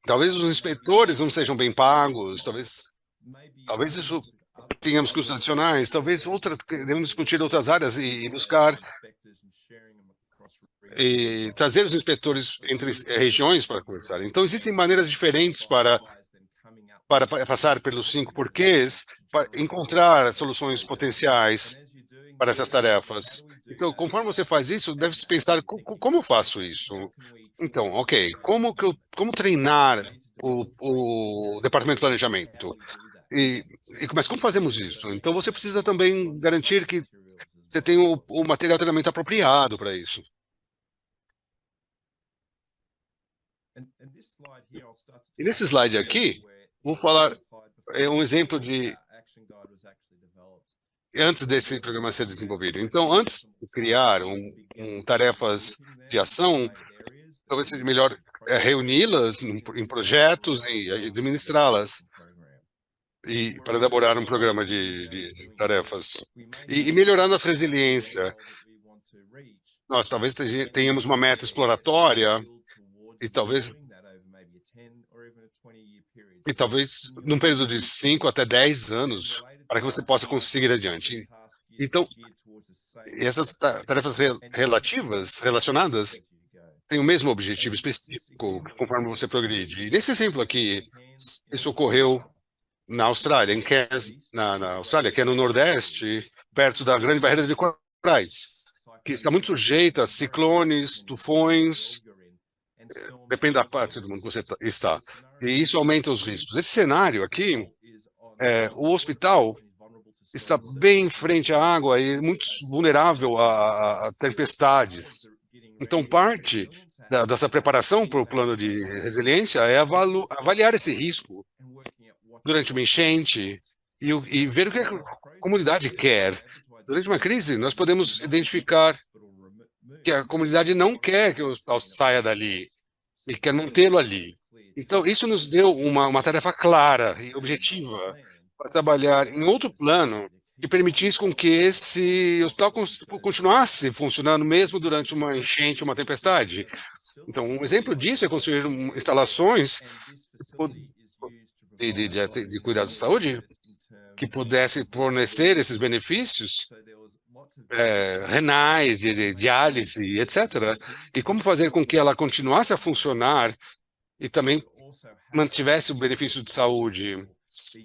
B: os inspetores não sejam bem pagos, talvez isso tenhamos custos adicionais, talvez devemos discutir outras áreas e buscar e trazer os inspetores entre regiões para conversar. Então, existem maneiras diferentes para passar pelos 5 porquês, para encontrar soluções potenciais para essas tarefas. Então, conforme você faz isso, deve-se pensar como eu faço isso. Então, ok, como treinar o departamento de planejamento? Mas como fazemos isso? Então, você precisa também garantir que você tem o material de treinamento apropriado para isso. E nesse slide aqui, vou falar um exemplo de antes desse programa ser desenvolvido. Então, antes de criar tarefas de ação, talvez seja melhor reuni-las em projetos e administrá-las e para elaborar um programa de tarefas e melhorar nossa resiliência. Nós talvez tenhamos uma meta exploratória e talvez num período de 5 até 10 anos para que você possa conseguir adiante. Então, essas tarefas relacionadas têm o mesmo objetivo específico conforme você progride. E nesse exemplo aqui, isso ocorreu na Austrália, em Cairns, na Austrália, que é no Nordeste, perto da Grande Barreira de Corais, que está muito sujeita a ciclones, tufões, depende da parte do mundo que você está. E isso aumenta os riscos. Esse cenário aqui, o hospital está bem em frente à água e muito vulnerável a tempestades. Então, parte dessa preparação para o plano de resiliência é avaliar esse risco durante uma enchente e ver o que a comunidade quer. Durante uma crise, nós podemos identificar que a comunidade não quer que o hospital saia dali e quer mantê-lo ali. Então, isso nos deu uma tarefa clara e objetiva para trabalhar em outro plano que permitisse com que esse hospital continuasse funcionando mesmo durante uma enchente, uma tempestade. Então, um exemplo disso é construir instalações de cuidados de saúde que pudesse fornecer esses benefícios renais, de diálise, etc. E como fazer com que ela continuasse a funcionar e também mantivesse o benefício de saúde.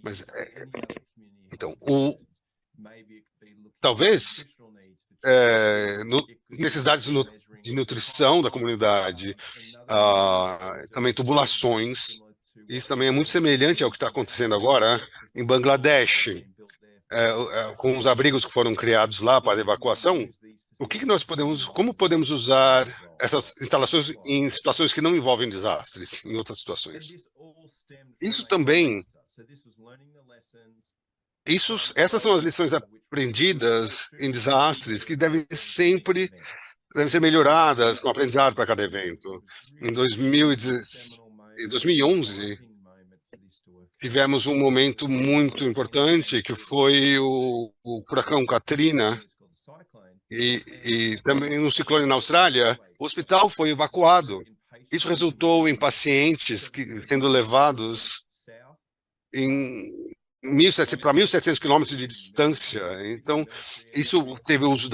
B: Mas, então, talvez necessidades de nutrição da comunidade, também tubulações. Isso também é muito semelhante ao que está acontecendo agora em Bangladesh, com os abrigos que foram criados lá para evacuação. Como podemos usar essas instalações em situações que não envolvem desastres, em outras situações? Essas são as lições aprendidas em desastres que devem ser melhoradas com aprendizado para cada evento. Em 2011, tivemos um momento muito importante, que foi o furacão Katrina, e também um ciclone na Austrália. O hospital foi evacuado. Isso resultou em pacientes sendo levados para 1.700 quilômetros de distância. Então, isso teve uso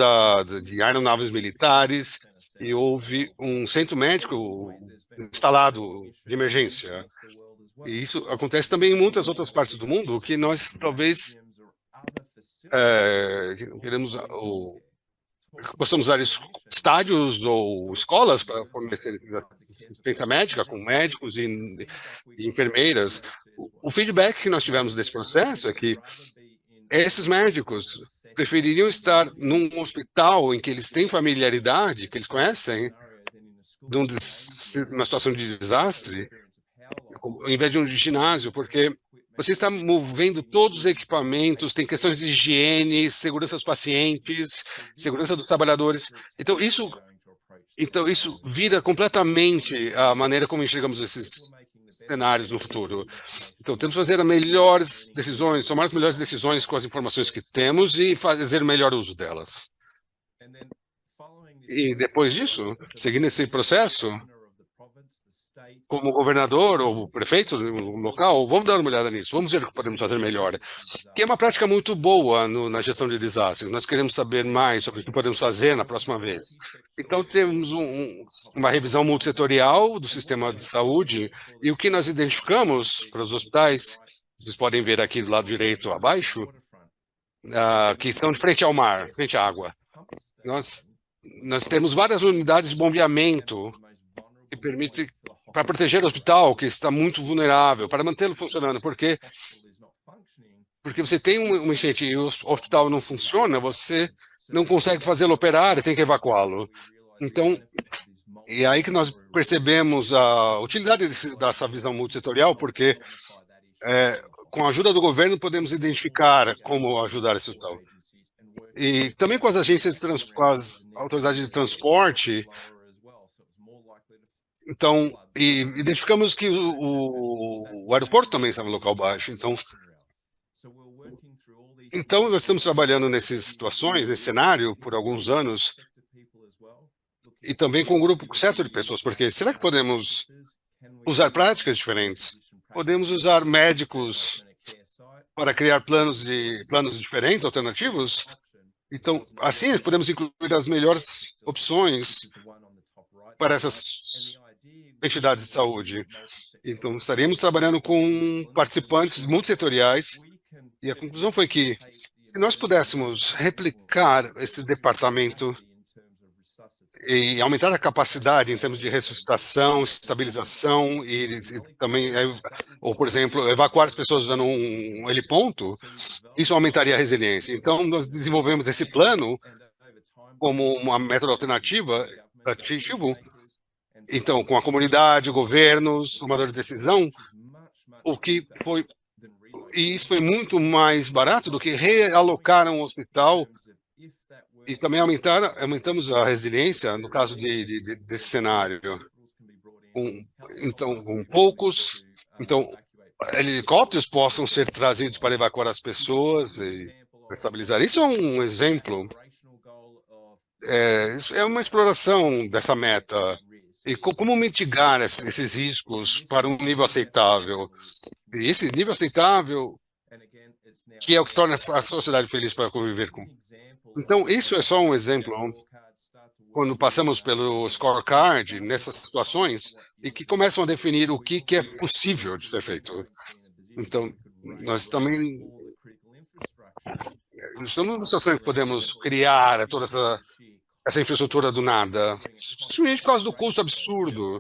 B: de aeronaves militares e houve um centro médico instalado de emergência. E isso acontece também em muitas outras partes do mundo, que nós talvez queremos possamos usar estádios ou escolas para fornecer assistência médica com médicos e enfermeiras. O feedback que nós tivemos desse processo é que esses médicos prefeririam estar num hospital em que eles têm familiaridade, que eles conhecem, numa situação de desastre, ao invés de um ginásio, porque você está movendo todos os equipamentos, tem questões de higiene, segurança dos pacientes, segurança dos trabalhadores. Então, isso vira completamente a maneira como enxergamos esses cenários no futuro. Então, temos que fazer as melhores decisões, tomar as melhores decisões com as informações que temos e fazer o melhor uso delas. E depois disso, seguindo esse processo, como governador ou prefeito local, vamos dar uma olhada nisso, vamos ver o que podemos fazer melhor. Que é uma prática muito boa na gestão de desastres. Nós queremos saber mais sobre o que podemos fazer na próxima vez. Então, temos uma revisão multissetorial do sistema de saúde e o que nós identificamos para os hospitais, vocês podem ver aqui do lado direito abaixo, que são de frente ao mar, frente à água. Nós temos várias unidades de bombeamento que permitem para proteger o hospital, que está muito vulnerável, para mantê-lo funcionando, porque você tem uma enchente e o hospital não funciona, você não consegue fazê-lo operar e tem que evacuá-lo. Então, é aí que nós percebemos a utilidade dessa visão multissetorial, porque com a ajuda do governo podemos identificar como ajudar esse hospital. E também com as agências com as autoridades de transporte. Então, identificamos que o aeroporto também estava em local baixo. Então, nós estamos trabalhando nessas situações, nesse cenário, por alguns anos, e também com um grupo certo de pessoas, porque será que podemos usar práticas diferentes? Podemos usar médicos para criar planos diferentes, alternativos? Então, assim, podemos incluir as melhores opções para essas entidades de saúde. Então, estaríamos trabalhando com participantes multissetoriais e a conclusão foi que, se nós pudéssemos replicar esse departamento e aumentar a capacidade em termos de ressuscitação, estabilização e também, ou, por exemplo, evacuar as pessoas usando um heliponto, isso aumentaria a resiliência. Então, nós desenvolvemos esse plano como uma método alternativo, então, com a comunidade, governos, tomadores de decisão, e isso foi muito mais barato do que realocar um hospital e também aumentamos a resiliência no caso desse cenário. Com poucos, helicópteros possam ser trazidos para evacuar as pessoas e estabilizar. Isso é um exemplo. É uma exploração dessa meta. E como mitigar esses riscos para um nível aceitável? E esse nível aceitável que é o que torna a sociedade feliz para conviver com. Então, isso é só um exemplo. Quando passamos pelo scorecard, nessas situações, e que começam a definir o que é possível de ser feito. Então, nós também estamos numa situação que podemos criar toda essa infraestrutura do nada, simplesmente por causa do custo absurdo.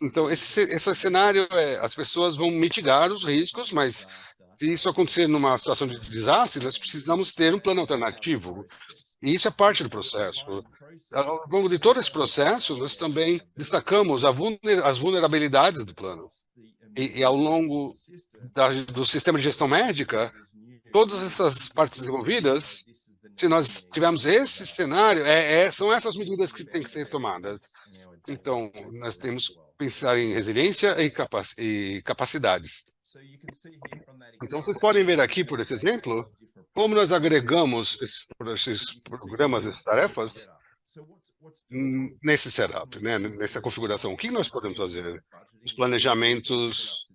B: Então, esse cenário, as pessoas vão mitigar os riscos, mas se isso acontecer numa situação de desastre, nós precisamos ter um plano alternativo. E isso é parte do processo. Ao longo de todo esse processo, nós também destacamos as vulnerabilidades do plano. E ao longo do sistema de gestão médica, todas essas partes envolvidas, se nós tivermos esse cenário, são essas medidas que têm que ser tomadas. Então, nós temos que pensar em resiliência e capacidades. Então, vocês podem ver aqui, por esse exemplo, como nós agregamos esses programas, essas tarefas, nesse setup, né, nessa configuração. O que nós podemos fazer? Os planejamentos.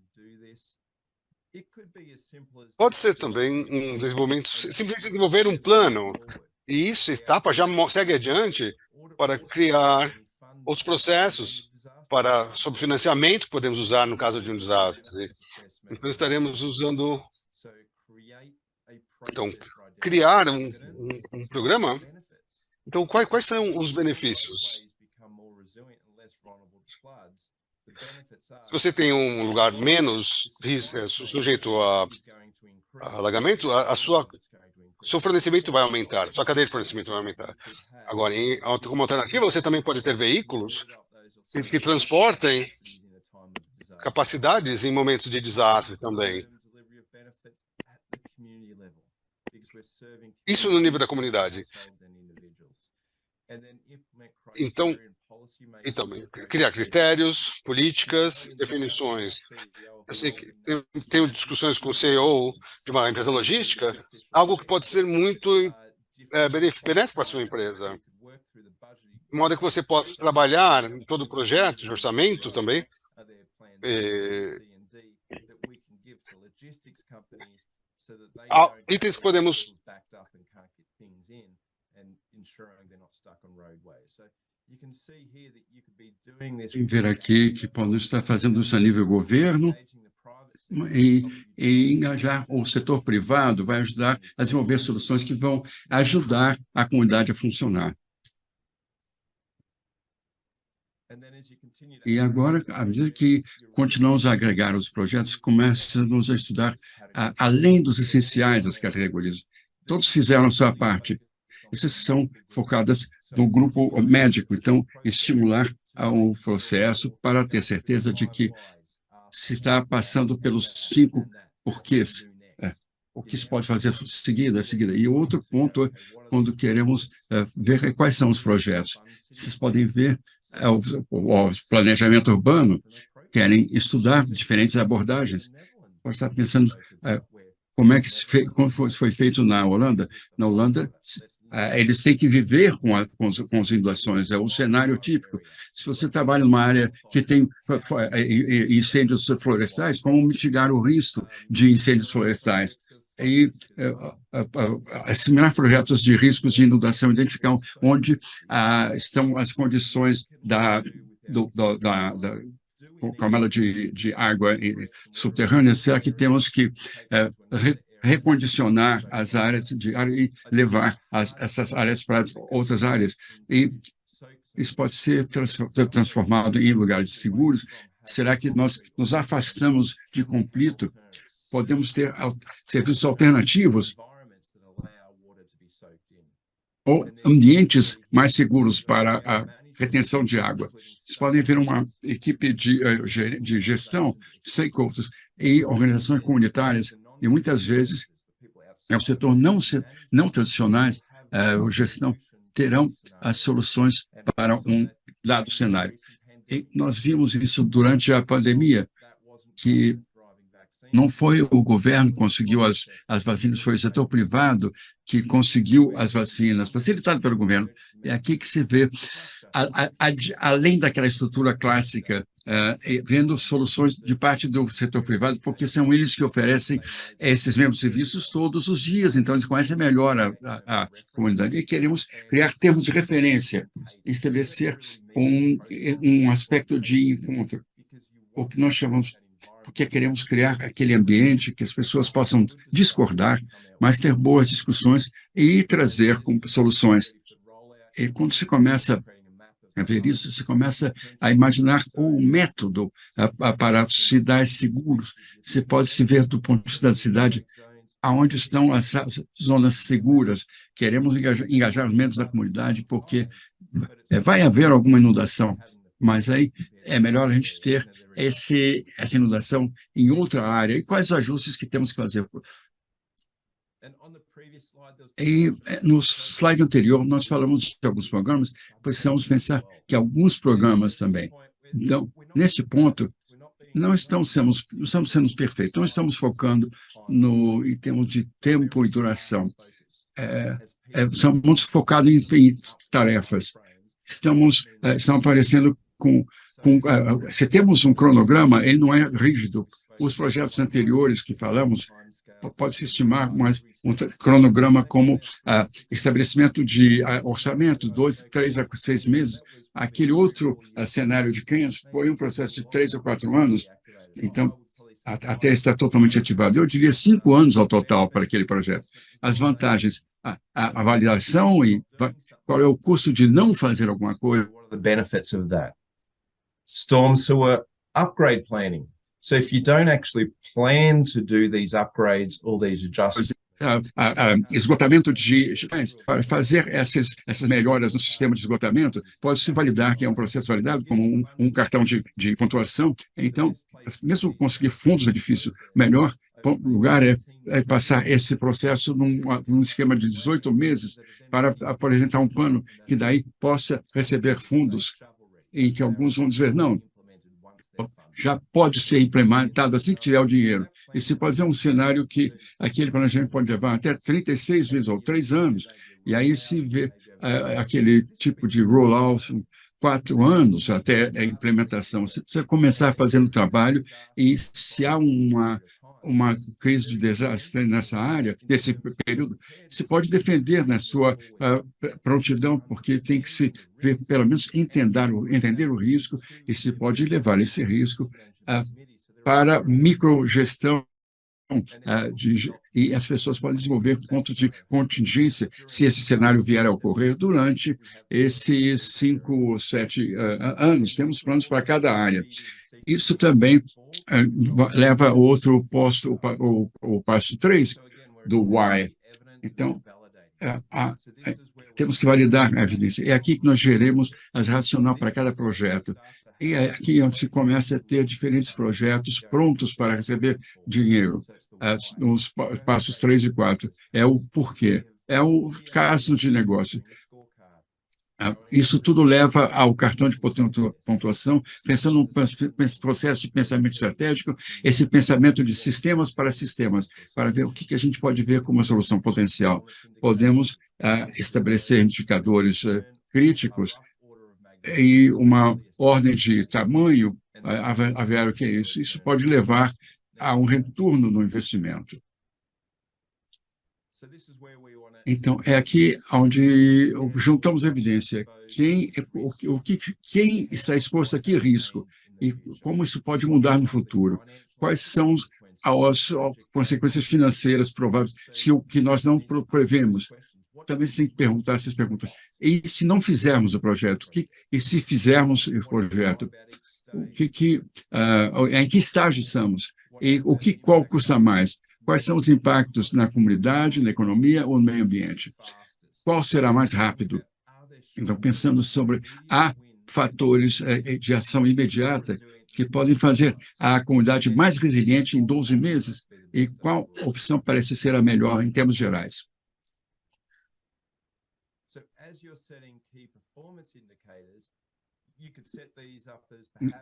B: Pode ser também um desenvolvimento, simplesmente desenvolver um plano, e isso, etapa, já segue adiante para criar outros processos sobre financiamento que podemos usar no caso de um desastre. Então, estaremos usando... Então, criar um programa Então, quais são os benefícios? Se você tem um lugar menos sujeito a alagamento, seu fornecimento vai aumentar, sua cadeia de fornecimento vai aumentar. Agora, como alternativa, você também pode ter veículos que transportem capacidades em momentos de desastre também. Isso no nível da comunidade. Então, criar critérios, políticas, definições. Eu sei que tenho discussões com o CEO de uma empresa logística, algo que pode ser muito benéfico para a sua empresa. De modo que você possa trabalhar em todo o projeto, de orçamento também, itens que podemos
A: ver aqui que podemos estar fazendo isso a nível governo e engajar o setor privado, vai ajudar a desenvolver soluções que vão ajudar a comunidade a funcionar. E agora, à medida que continuamos a agregar os projetos, começamos a estudar além dos essenciais das categorias. Todos fizeram a sua parte. Essas são focadas no grupo médico, então, estimular o processo para ter certeza de que se está passando pelos 5 porquês. O que se pode fazer seguida. E outro ponto é quando queremos ver quais são os projetos. Vocês podem ver o planejamento urbano, querem estudar diferentes abordagens. Pode estar pensando como foi feito na Holanda. Na Holanda, eles têm que viver com as inundações, é o cenário típico. Se você trabalha numa área que tem incêndios florestais, como mitigar o risco de incêndios florestais? E assimilar projetos de riscos de inundação, identificar onde estão as condições da camada de água subterrânea. Será que temos que recondicionar as áreas de área e levar essas áreas para outras áreas? E isso pode ser transformado em lugares seguros? Será que nós nos afastamos de conflito? Podemos ter serviços alternativos ou ambientes mais seguros para a retenção de água. Vocês podem ver uma equipe de gestão, stakeholders e organizações comunitárias, e muitas vezes o setor não tradicionais, a gestão, terão as soluções para um dado cenário. E nós vimos isso durante a pandemia, que não foi o governo que conseguiu as vacinas, foi o setor privado que conseguiu as vacinas, facilitado pelo governo. É aqui que se vê, além daquela estrutura clássica, vendo soluções de parte do setor privado, porque são eles que oferecem esses mesmos serviços todos os dias, então eles conhecem melhor a comunidade. E queremos criar termos de referência, estabelecer um aspecto de encontro, o que nós chamamos, porque queremos criar aquele ambiente que as pessoas possam discordar, mas ter boas discussões e trazer soluções. E quando se começa a ver isso, se começa a imaginar o método para cidades seguras. Você pode se ver do ponto de vista da cidade, aonde estão as zonas seguras. Queremos engajar os membros da comunidade, porque vai haver alguma inundação, mas aí é melhor a gente ter essa inundação em outra área. E quais os ajustes que temos que fazer? E no slide anterior, nós falamos de alguns programas, precisamos pensar que alguns programas também. Então, nesse ponto, não estamos sendo perfeitos, não estamos focando em termos de tempo e duração. Estamos focados em tarefas. Estamos aparecendo se temos um cronograma, ele não é rígido. Os projetos anteriores que falamos, pode-se estimar um cronograma como estabelecimento de orçamento, 2, 3 a 6 meses. Aquele outro cenário de Keynes foi um processo de 3 ou 4 anos. Então, até estar totalmente ativado. Eu diria 5 anos ao total para aquele projeto. As vantagens, a avaliação e qual é o custo de não fazer alguma coisa.
D: The benefits of that. Storm sewer upgrade planning. So if you don't actually plan to do these upgrades or these adjustments,
A: Esgotamento para fazer essas melhoras no sistema de esgotamento, pode-se validar que é um processo validado como um cartão de pontuação. Então, mesmo conseguir fundos é difícil. Melhor lugar é passar esse processo num esquema de 18 meses para apresentar um plano que daí possa receber fundos e que alguns vão dizer, não, já pode ser implementado assim que tiver o dinheiro. Esse pode ser um cenário que aquele planejamento pode levar até 36 meses ou 3 anos, e aí se vê aquele tipo de rollout, 4 anos até a implementação. Você precisa começar fazendo o trabalho, e se há uma crise de desastre nessa área, nesse período, se pode defender na sua prontidão, porque tem que se ver, pelo menos entender o risco, e se pode levar esse risco para microgestão, e as pessoas podem desenvolver pontos de contingência se esse cenário vier a ocorrer durante esses 5 ou 7 anos. Temos planos para cada área. Isso também leva a outro posto, o passo 3 do why. Então, temos que validar a evidência. É aqui que nós geremos as racional para cada projeto. E é aqui onde se começa a ter diferentes projetos prontos para receber dinheiro. Os passos 3 e 4. É o porquê. É o caso de negócio. Isso tudo leva ao cartão de pontuação, pensando no processo de pensamento estratégico, esse pensamento de sistemas para sistemas, para ver o que a gente pode ver como uma solução potencial. Podemos estabelecer indicadores críticos e uma ordem de tamanho, avaliar o que é isso. Isso pode levar a um retorno no investimento. Então, é aqui onde juntamos evidência. Quem está exposto a que risco e como isso pode mudar no futuro? Quais são as consequências financeiras prováveis que nós não prevemos? Também você tem que perguntar essas perguntas. E se não fizermos o projeto? E se fizermos o projeto? Em que estágio estamos? E qual custa mais? Quais são os impactos na comunidade, na economia ou no meio ambiente? Qual será mais rápido? Então, pensando sobre fatores de ação imediata que podem fazer a comunidade mais resiliente em 12 meses, e qual opção parece ser a melhor em termos gerais?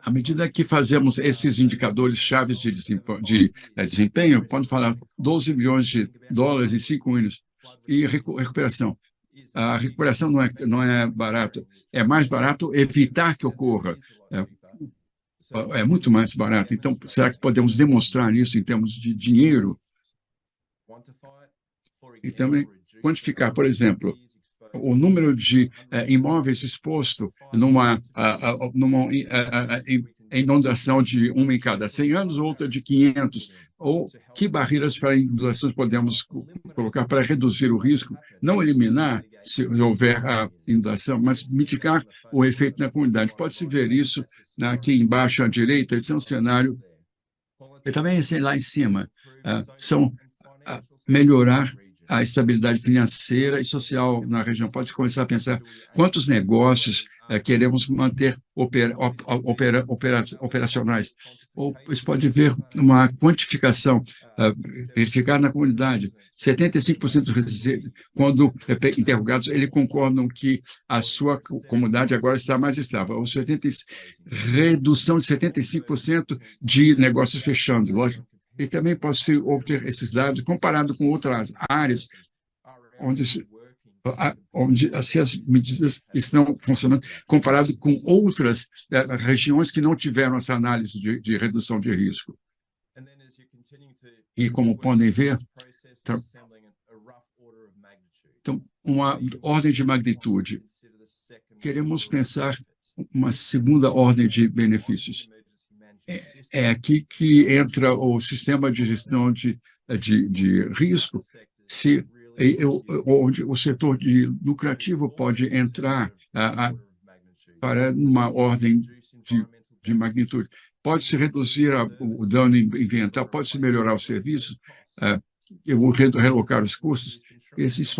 A: À medida que fazemos esses indicadores chaves de desempenho, pode falar 12 milhões de dólares em 5 anos. E recuperação. A recuperação não é barato. É mais barato evitar que ocorra. É muito mais barato. Então, será que podemos demonstrar isso em termos de dinheiro? E também quantificar, por exemplo, o número de imóveis exposto numa inundação de uma em cada 100 anos, outra de 500, ou que barreiras para inundações podemos colocar para reduzir o risco, não eliminar se houver a inundação, mas mitigar o efeito na comunidade. Pode-se ver isso aqui embaixo à direita. Esse é um cenário, e também lá em cima, são melhorar a estabilidade financeira e social na região. Pode começar a pensar quantos negócios queremos manter operacionais. Ou você pode ver uma quantificação, verificar na comunidade. 75% dos residentes, quando interrogados, eles concordam que a sua comunidade agora está mais estável. Ou redução de 75% de negócios fechando, lógico. E também pode-se obter esses dados comparado com outras áreas onde as medidas estão funcionando, comparado com outras regiões que não tiveram essa análise de redução de risco. E como podem ver, então, uma ordem de magnitude. Queremos pensar uma segunda ordem de benefícios. é aqui que entra o sistema de gestão de risco, onde o setor lucrativo pode entrar para uma ordem de magnitude. Pode-se reduzir o dano ambiental, pode-se melhorar o serviço, eu vou relocar os custos. Isso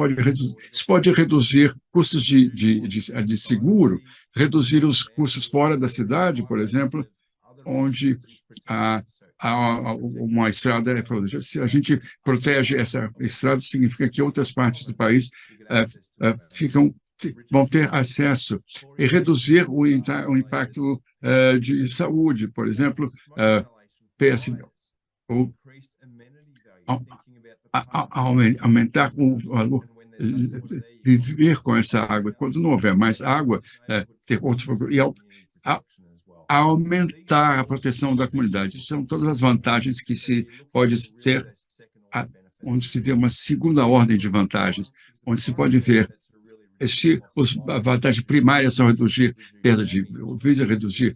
A: pode reduzir custos de seguro, reduzir os custos fora da cidade, por exemplo, onde uma estrada é protegida. Se a gente protege essa estrada, significa que outras partes do país vão ter acesso e reduzir o impacto de saúde, por exemplo, ou aumentar o valor, viver com essa água. Quando não houver mais água, ter outros problemas. Aumentar a proteção da comunidade. São todas as vantagens que se pode ter, onde se vê uma segunda ordem de vantagens, onde se pode ver se as vantagens primárias são reduzir perda de vida, reduzir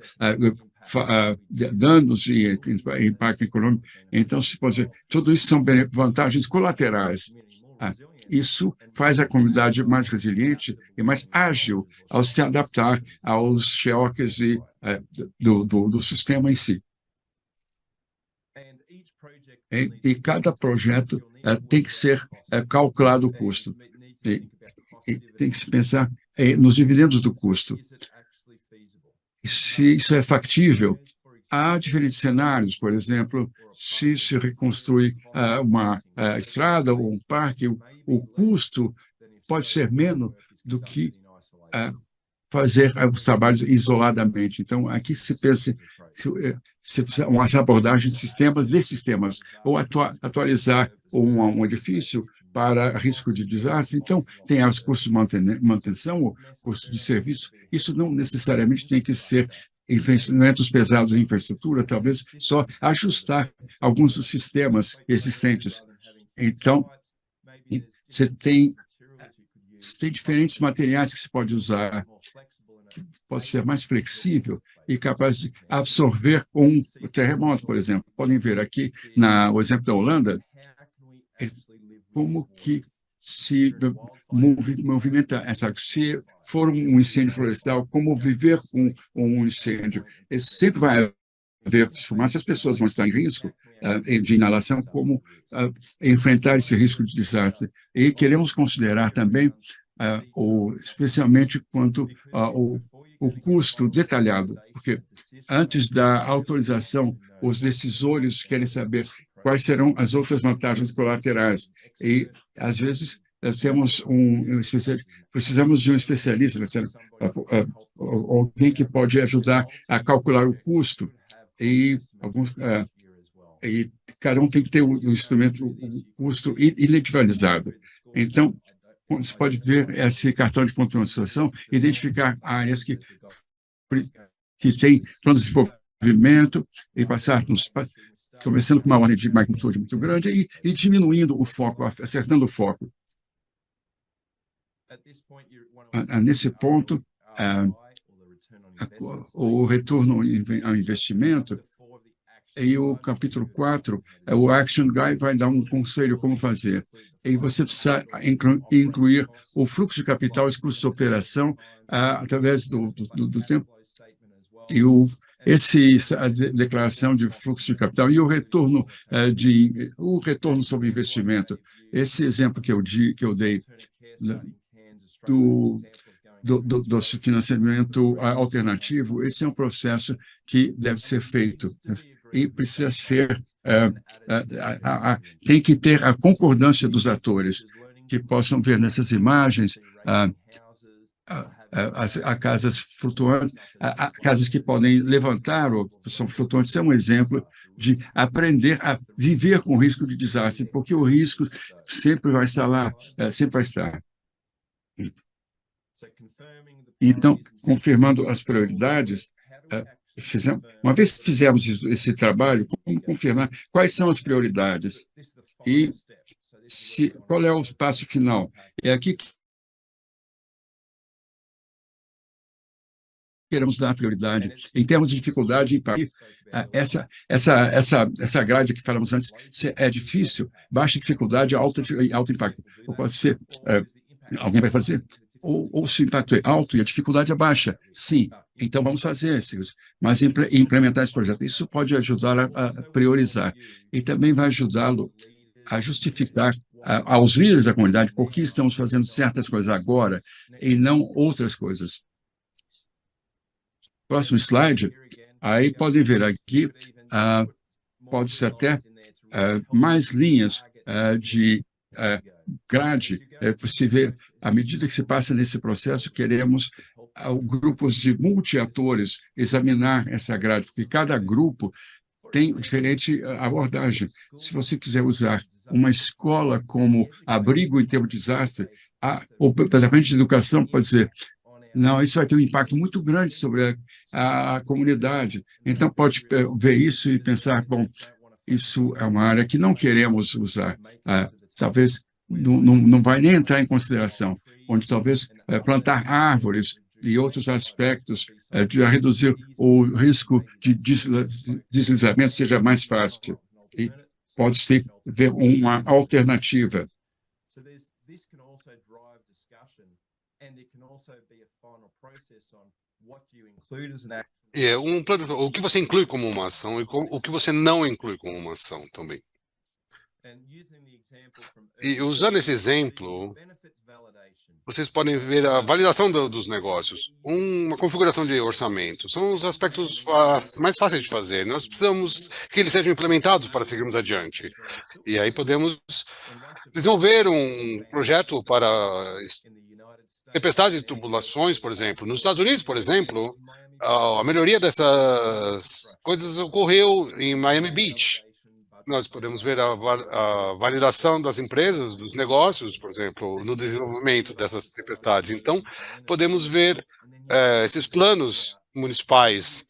A: danos e impacto econômico. Então, se pode dizer, tudo isso são vantagens colaterais. Isso faz a comunidade mais resiliente e mais ágil ao se adaptar aos choques do sistema em si. E cada projeto tem que ser calculado o custo. E tem que se pensar nos dividendos do custo. Se isso é factível, há diferentes cenários. Por exemplo, se reconstrui uma estrada ou um parque, o custo pode ser menos do que fazer os trabalhos isoladamente. Então, aqui se pensa uma abordagem de sistemas, ou atualizar um edifício para risco de desastre. Então, tem os custos de manutenção, o custo de serviço. Isso não necessariamente tem que ser investimentos pesados em infraestrutura, talvez só ajustar alguns dos sistemas existentes. Então, você tem diferentes materiais que se pode usar, que pode ser mais flexível e capaz de absorver um terremoto, por exemplo. Podem ver aqui, o exemplo da Holanda, como que se movimenta essa. Se for um incêndio florestal, como viver com um incêndio. Sempre vai haver fumaça, as pessoas vão estar em risco de inalação, como enfrentar esse risco de desastre. E queremos considerar também, especialmente quanto o custo detalhado, porque antes da autorização, os decisores querem saber quais serão as outras vantagens colaterais. E, às vezes, precisamos de um especialista, alguém que pode ajudar a calcular o custo. E cada um tem que ter um instrumento, um custo individualizado. Então, você pode ver esse cartão de pontuação, identificar áreas que têm plano de desenvolvimento e passar começando com uma ordem de magnitude muito grande e diminuindo o foco, acertando o foco. Nesse ponto, o retorno ao investimento, e o capítulo 4, o Action Guide vai dar um conselho como fazer. E você precisa incluir o fluxo de capital, os custos de operação, através do tempo. E a declaração de fluxo de capital e o retorno sobre investimento. Esse exemplo que eu dei do financiamento alternativo, esse é um processo que deve ser feito e precisa ser tem que ter a concordância dos atores que possam ver nessas imagens casas flutuantes, casas que podem levantar ou são flutuantes. É um exemplo de aprender a viver com o risco de desastre, porque o risco sempre vai estar lá, sempre vai estar. Então, confirmando as prioridades, uma vez que fizemos esse trabalho, como confirmar quais são as prioridades e qual é o passo final? É aqui que queremos dar prioridade. Em termos de dificuldade, essa grade que falamos antes é difícil, baixa dificuldade, alto impacto. Ou pode ser, alguém vai fazer, ou se o impacto é alto e a dificuldade é baixa. Sim, então vamos fazer isso, mas implementar esse projeto. Isso pode ajudar a priorizar e também vai ajudá-lo a justificar aos líderes da comunidade por que estamos fazendo certas coisas agora e não outras coisas. Próximo slide. Aí podem ver aqui, pode ser até mais linhas de grade. É possível, à medida que se passa nesse processo, queremos grupos de multi-atores examinar essa grade, porque cada grupo tem diferente abordagem. Se você quiser usar uma escola como abrigo em tempo de desastre, o Departamento de Educação pode dizer, não, isso vai ter um impacto muito grande sobre a comunidade. Então, pode ver isso e pensar, bom, isso é uma área que não queremos usar. Talvez não vai nem entrar em consideração, onde talvez plantar árvores e outros aspectos de reduzir o risco de deslizamento seja mais fácil. E pode-se ver uma alternativa.
B: Plano, o que você inclui como uma ação e o que você não inclui como uma ação também. E usando esse exemplo, vocês podem ver a validação dos negócios, uma configuração de orçamento. São os aspectos mais fáceis de fazer. Nós precisamos que eles sejam implementados para seguirmos adiante. E aí podemos desenvolver um projeto para tempestades e tubulações, por exemplo. Nos Estados Unidos, por exemplo, a melhoria dessas coisas ocorreu em Miami Beach. Nós podemos ver a validação das empresas, dos negócios, por exemplo, no desenvolvimento dessas tempestades. Então, podemos ver esses planos municipais.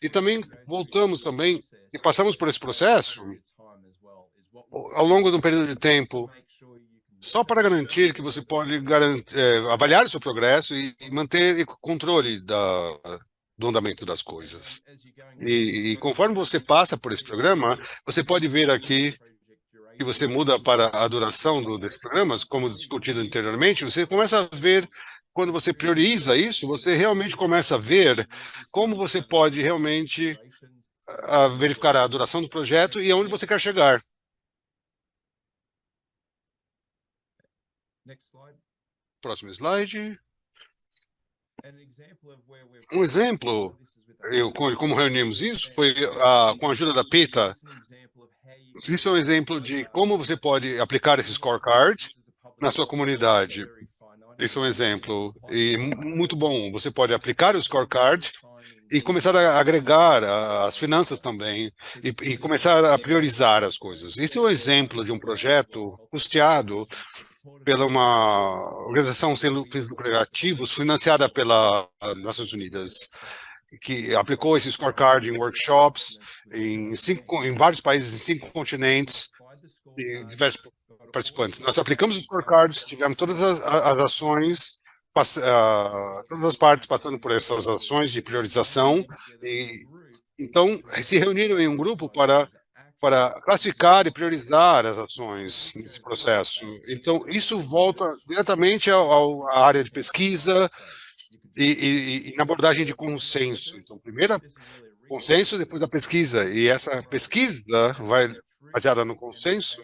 B: E também voltamos também e passamos por esse processo ao longo de um período de tempo, só para garantir que você pode avaliar o seu progresso e manter controle do andamento das coisas. E conforme você passa por esse programa, você pode ver aqui que você muda para a duração desses programas, como discutido anteriormente, você começa a ver, quando você prioriza isso, você realmente começa a ver como você pode realmente verificar a duração do projeto e aonde você quer chegar. Próximo slide. Um exemplo, como reunimos isso, foi com a ajuda da PETA. Isso é um exemplo de como você pode aplicar esse scorecard na sua comunidade. Isso é um exemplo muito bom. Você pode aplicar o scorecard e começar a agregar as finanças também e começar a priorizar as coisas. Esse é um exemplo de um projeto custeado pela uma organização sem fins lucrativos financiada pela Nações Unidas, que aplicou esse scorecard em workshops em vários países, em 5 continentes, e diversos participantes. Nós aplicamos os scorecards, tivemos todas as ações, todas as partes passando por essas ações de priorização, e então se reuniram em um grupo para classificar e priorizar as ações nesse processo. Então, isso volta diretamente à área de pesquisa e na abordagem de consenso. Então, primeiro consenso, depois a pesquisa. E essa pesquisa baseada no consenso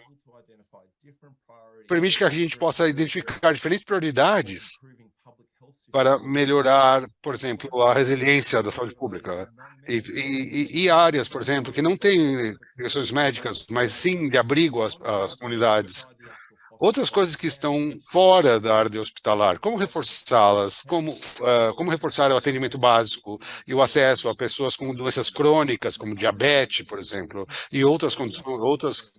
B: permite que a gente possa identificar diferentes prioridades para melhorar, por exemplo, a resiliência da saúde pública. E áreas, por exemplo, que não têm questões médicas, mas sim de abrigo às comunidades. Outras coisas que estão fora da área hospitalar, como reforçá-las, como reforçar o atendimento básico e o acesso a pessoas com doenças crônicas, como diabetes, por exemplo, e outras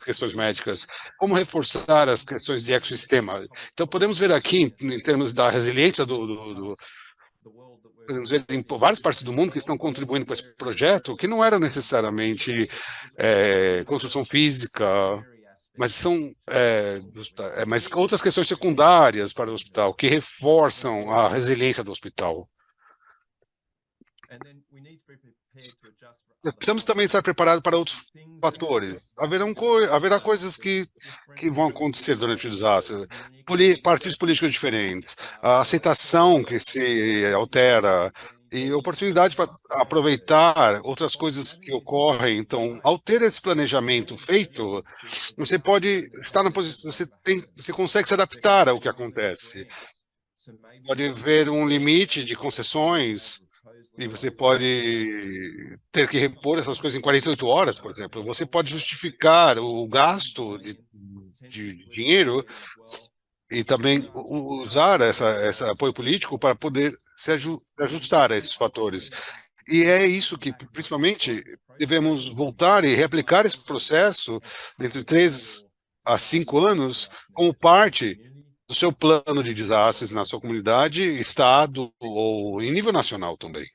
B: questões médicas, como reforçar as questões de ecossistema. Então, podemos ver aqui, em termos da resiliência podemos ver em várias partes do mundo que estão contribuindo com esse projeto, que não era necessariamente construção física, mas são mas outras questões secundárias para o hospital, que reforçam a resiliência do hospital. Precisamos também estar preparados para outros fatores. Haverá coisas que vão acontecer durante o desastre. Partidos políticos diferentes, a aceitação que se altera e oportunidades para aproveitar outras coisas que ocorrem. Então, ao ter esse planejamento feito, você pode estar na posição, você consegue se adaptar ao que acontece. Pode haver um limite de concessões e você pode ter que repor essas coisas em 48 horas, por exemplo. Você pode justificar o gasto de dinheiro e também usar esse apoio político para poder se ajustar a esses fatores. E é isso que, principalmente, devemos voltar e reaplicar esse processo dentro de 3 a 5 anos como parte do seu plano de desastres na sua comunidade, estado ou em nível nacional também.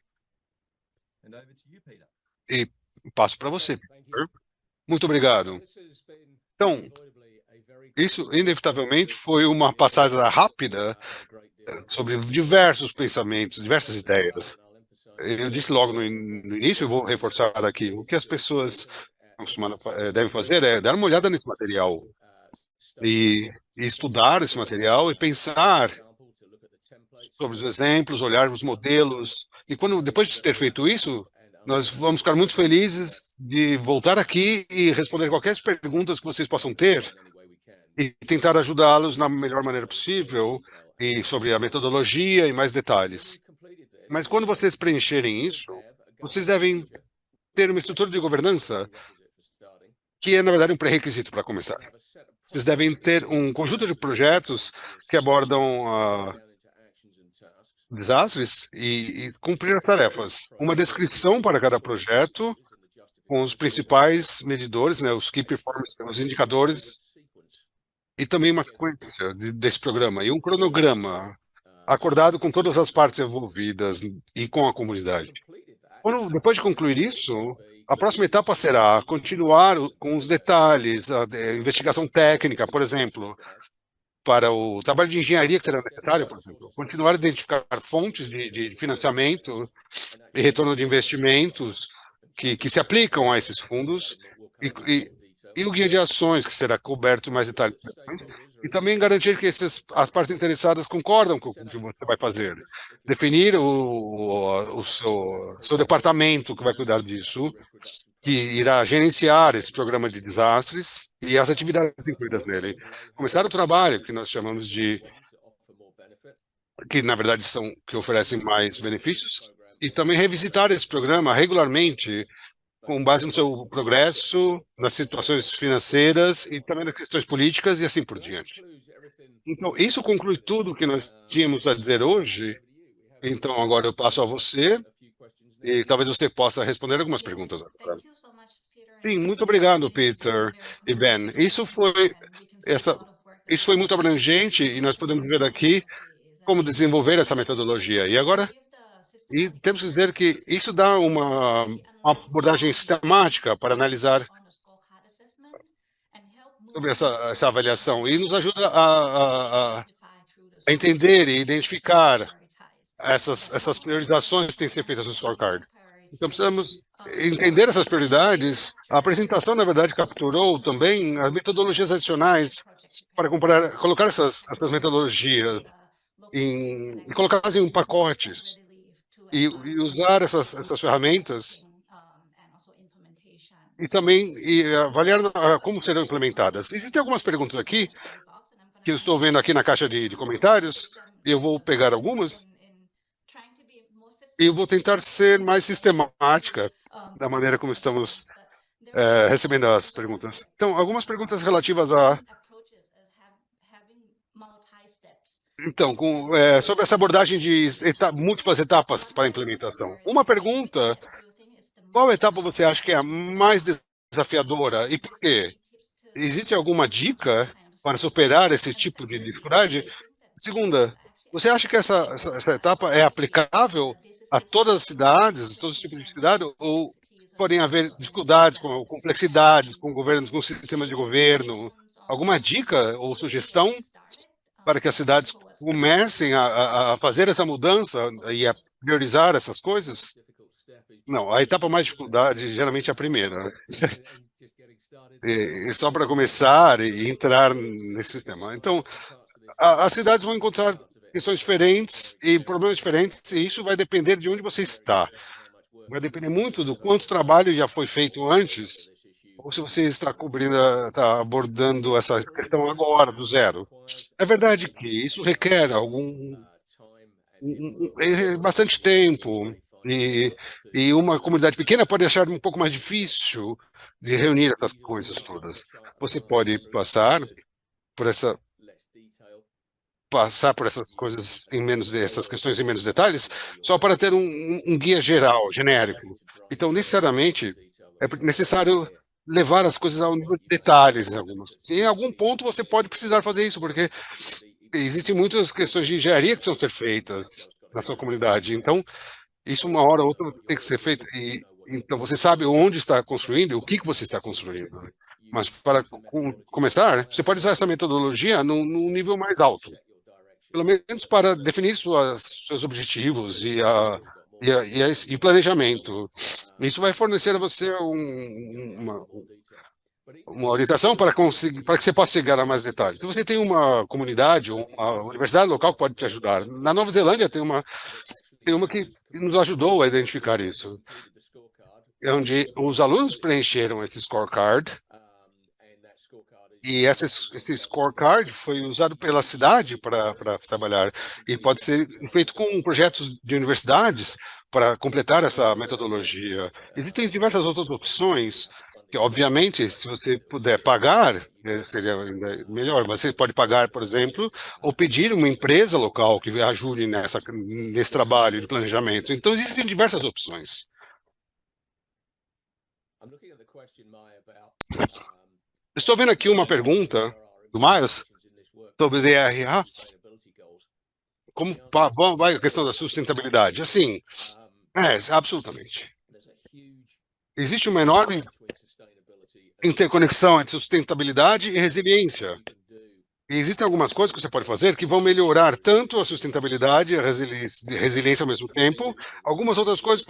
B: E passo para você, Peter. Muito obrigado. Então, isso inevitavelmente foi uma passagem rápida sobre diversos pensamentos, diversas ideias. Eu disse logo no início, eu vou reforçar aqui, o que as pessoas devem fazer é dar uma olhada nesse material e estudar esse material e pensar sobre os exemplos, olhar os modelos. E depois de ter feito isso, nós vamos ficar muito felizes de voltar aqui e responder qualquer perguntas que vocês possam ter e tentar ajudá-los na melhor maneira possível e sobre a metodologia e mais detalhes. Mas quando vocês preencherem isso, vocês devem ter uma estrutura de governança que é, na verdade, um pré-requisito para começar. Vocês devem ter um conjunto de projetos que abordam desastres e cumprir as tarefas. Uma descrição para cada projeto, com os principais medidores, né, os key performance, os indicadores, e também uma sequência desse programa, e um cronograma acordado com todas as partes envolvidas e com a comunidade. Depois de concluir isso, a próxima etapa será continuar com os detalhes, a investigação técnica, por exemplo, para o trabalho de engenharia que será necessário, por exemplo, continuar a identificar fontes de financiamento e retorno de investimentos que se aplicam a esses fundos e o guia de ações que será coberto mais detalhadamente, e também garantir que as partes interessadas concordam com o que você vai fazer. Definir o seu departamento que vai cuidar disso, que irá gerenciar esse programa de desastres e as atividades incluídas nele. Começar o trabalho que nós chamamos que na verdade que oferecem mais benefícios, e também revisitar esse programa regularmente com base no seu progresso, nas situações financeiras e também nas questões políticas e assim por diante. Então, isso conclui tudo o que nós tínhamos a dizer hoje. Então, agora eu passo a você e talvez você possa responder algumas perguntas agora. Sim, muito obrigado, Peter e Ben. Isso foi muito abrangente e nós podemos ver aqui como desenvolver essa metodologia. E temos que dizer que isso dá uma abordagem sistemática para analisar sobre essa avaliação e nos ajuda a entender e identificar essas priorizações que têm que ser feitas no scorecard. Então, precisamos entender essas prioridades. A apresentação, na verdade, capturou também as metodologias adicionais para colocar essas metodologias e colocá-las em um pacote e usar essas ferramentas e também avaliar como serão implementadas. Existem algumas perguntas aqui que eu estou vendo aqui na caixa de comentários, e eu vou pegar algumas e eu vou tentar ser mais sistemática da maneira como estamos recebendo as perguntas. Então, algumas perguntas relativas sobre essa abordagem de múltiplas etapas para a implementação. Uma pergunta: qual etapa você acha que é a mais desafiadora e por quê? Existe alguma dica para superar esse tipo de dificuldade? Segunda, você acha que essa etapa é aplicável a todas as cidades, todos os tipos de cidade, ou podem haver dificuldades, com complexidades, com governos, com sistemas de governo? Alguma dica ou sugestão para que as cidades comecem a fazer essa mudança e a priorizar essas coisas? Não, a etapa mais dificuldade geralmente é a primeira. E só para começar e entrar nesse sistema. Então, as cidades vão encontrar questões diferentes e problemas diferentes, e isso vai depender de onde você está. Vai depender muito do quanto trabalho já foi feito antes, ou se você está cobrindo, está abordando essa questão agora, do zero. É verdade que isso requer bastante tempo, e uma comunidade pequena pode achar um pouco mais difícil de reunir essas coisas todas. Você pode por essa passar por essas coisas essas questões em menos detalhes, só para ter um guia geral, genérico. Então, necessariamente, é necessário levar as coisas ao nível de detalhes. Em algum ponto você pode precisar fazer isso, porque existem muitas questões de engenharia que precisam ser feitas na sua comunidade. Então, isso uma hora ou outra tem que ser feito. E então você sabe onde está construindo e o que você está construindo. Mas para começar, você pode usar essa metodologia num nível mais alto, pelo menos para definir seus objetivos e planejamento. Isso vai fornecer a você uma orientação para que você possa chegar a mais detalhes. Então, você tem uma comunidade ou uma universidade local que pode te ajudar. Na Nova Zelândia tem uma que nos ajudou a identificar isso, onde os alunos preencheram esse scorecard, e esse scorecard foi usado pela cidade para trabalhar, e pode ser feito com projetos de universidades para completar essa metodologia. Existem diversas outras opções, que obviamente, se você puder pagar, seria ainda melhor. Você pode pagar, por exemplo, ou pedir uma empresa local que ajude nesse trabalho de planejamento. Então, existem diversas opções. Estou vendo aqui uma pergunta do Miles sobre DRA. Como vai a questão da sustentabilidade? Assim, absolutamente. Existe uma enorme interconexão entre sustentabilidade e resiliência. E existem algumas coisas que você pode fazer que vão melhorar tanto a sustentabilidade e a resiliência ao mesmo tempo. Algumas outras coisas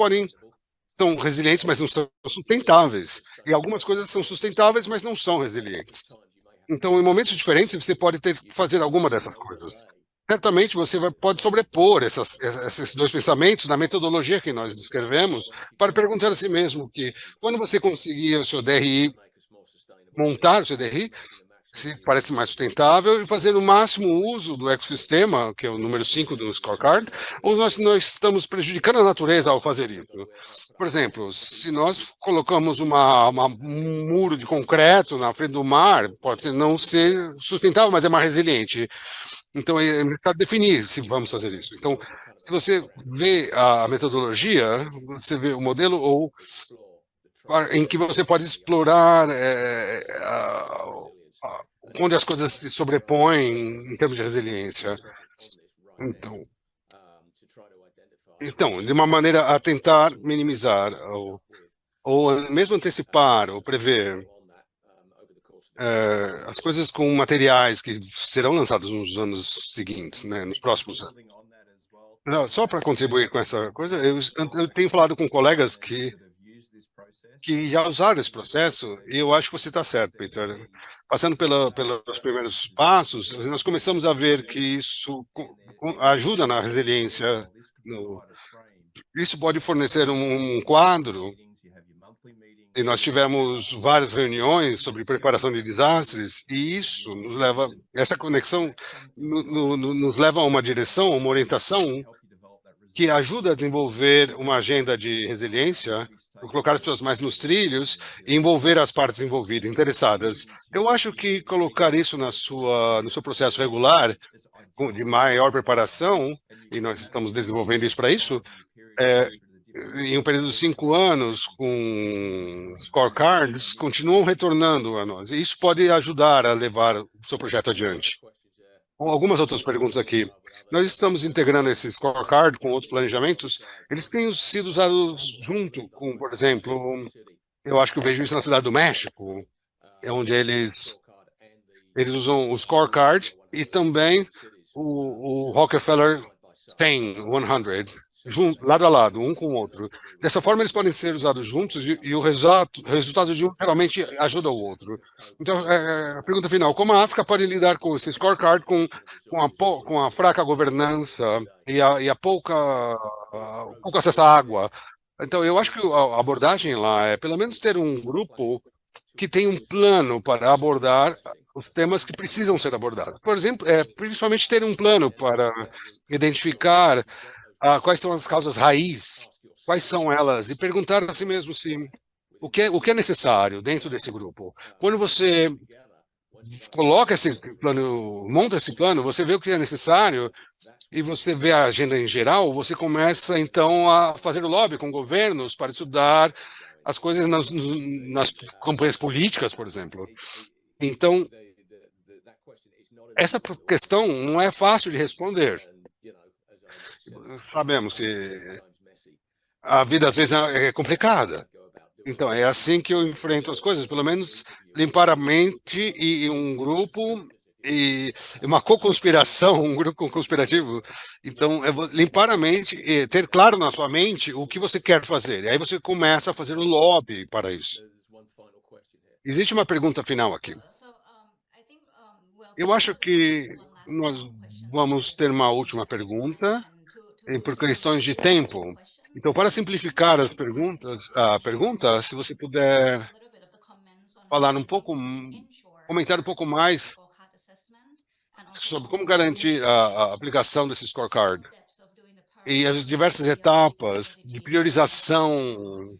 B: são resilientes, mas não são sustentáveis. E algumas coisas são sustentáveis, mas não são resilientes. Então, em momentos diferentes, você pode ter que fazer alguma dessas coisas. Certamente, você pode sobrepor esses dois pensamentos na metodologia que nós descrevemos, para perguntar a si mesmo que, quando você conseguir o seu DRI, montar o seu DRI, se parece mais sustentável, e fazer o máximo uso do ecossistema, que é o número 5 do scorecard, ou nós estamos prejudicando a natureza ao fazer isso. Por exemplo, se nós colocamos um muro de concreto na frente do mar, pode não ser sustentável, mas é mais resiliente. Então, é necessário definir se vamos fazer isso. Então, se você vê a metodologia, você vê o modelo em que você pode explorar onde as coisas se sobrepõem em termos de resiliência. Então, de uma maneira a tentar minimizar, ou mesmo antecipar, ou prever as coisas com materiais que serão lançados nos anos seguintes, né, nos próximos anos. Não, só para contribuir com essa coisa, eu tenho falado com colegas que já usaram esse processo, e eu acho que você está certo, Peter. Passando pelos primeiros passos, nós começamos a ver que isso ajuda na resiliência. Isso pode fornecer um quadro, e nós tivemos várias reuniões sobre preparação de desastres, e isso essa conexão nos leva a uma direção, uma orientação que ajuda a desenvolver uma agenda de resiliência, colocar as pessoas mais nos trilhos e envolver as partes envolvidas, interessadas. Eu acho que colocar isso no seu processo regular, de maior preparação, e nós estamos desenvolvendo isso para isso, em um período de 5 anos, com scorecards, continuam retornando a nós. E isso pode ajudar a levar o seu projeto adiante. Algumas outras perguntas aqui. Nós estamos integrando esse scorecard com outros planejamentos. Eles têm sido usados junto com, por exemplo, eu acho que eu vejo isso na Cidade do México, onde eles usam o scorecard e também o Rockefeller 100, lado a lado, um com o outro. Dessa forma, eles podem ser usados juntos e o resultado de um geralmente ajuda o outro. Então, a pergunta final, como a África pode lidar com esse scorecard, com a fraca governança e a pouco acesso à água? Então, eu acho que a abordagem lá é, pelo menos, ter um grupo que tem um plano para abordar os temas que precisam ser abordados. Por exemplo, principalmente ter um plano para identificar quais são as causas raiz, quais são elas, e perguntar a si mesmo se o que é necessário dentro desse grupo. Quando você coloca esse plano, monta esse plano, você vê o que é necessário e você vê a agenda em geral, você começa então a fazer o lobby com governos para estudar as coisas nas campanhas políticas, por exemplo. Então, essa questão não é fácil de responder. Sabemos que a vida às vezes é complicada. Então, é assim que eu enfrento as coisas, pelo menos limpar a mente e um grupo e uma co-conspiração, um grupo conspirativo. Então, limpar a mente e ter claro na sua mente o que você quer fazer. E aí você começa a fazer o lobby para isso. Existe uma pergunta final aqui. Eu acho que nós vamos ter uma última pergunta, e por questões de tempo. Então, para simplificar as perguntas, se você puder falar comentar um pouco mais sobre como garantir a aplicação desse scorecard e as diversas etapas de priorização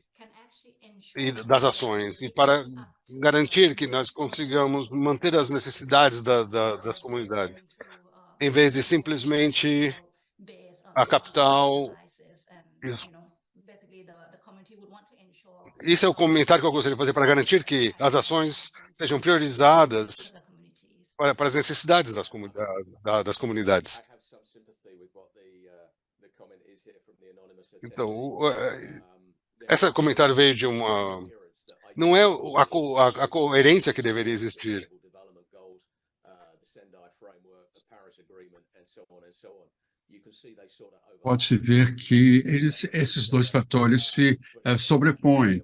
B: das ações, e para garantir que nós consigamos manter as necessidades das comunidades, em vez de simplesmente a capital. Isso é o comentário que eu gostaria de fazer para garantir que as ações sejam priorizadas para as necessidades das comunidades. Então, esse comentário veio de uma... Não é a coerência que deveria existir.
A: Pode-se ver que esses dois fatores se sobrepõem.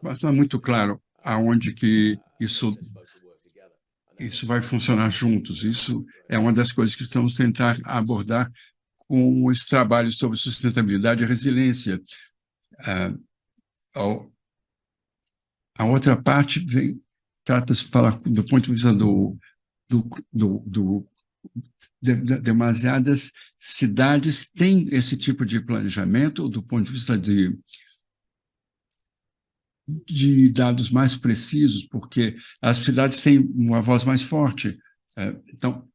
A: Mas não é muito claro aonde que isso vai funcionar juntos. Isso é uma das coisas que estamos tentar abordar com esse trabalho sobre sustentabilidade e resiliência. A outra parte trata-se de falar do ponto de vista demasiadas cidades têm esse tipo de planejamento do ponto de vista de dados mais precisos, porque as cidades têm uma voz mais forte. Então,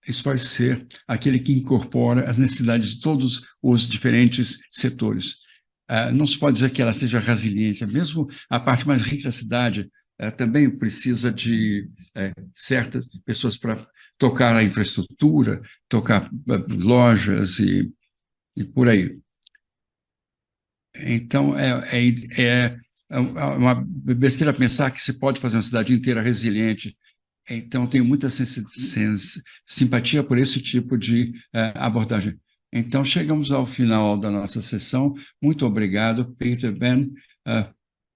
A: isso vai ser aquele que incorpora as necessidades de todos os diferentes setores. Não se pode dizer que ela seja resiliência, mesmo a parte mais rica da cidade também precisa de certas pessoas para tocar a infraestrutura, tocar lojas e por aí. Então, é uma besteira pensar que se pode fazer uma cidade inteira resiliente. Então, tenho muita simpatia por esse tipo de abordagem. Então, chegamos ao final da nossa sessão. Muito obrigado, Peter Ben,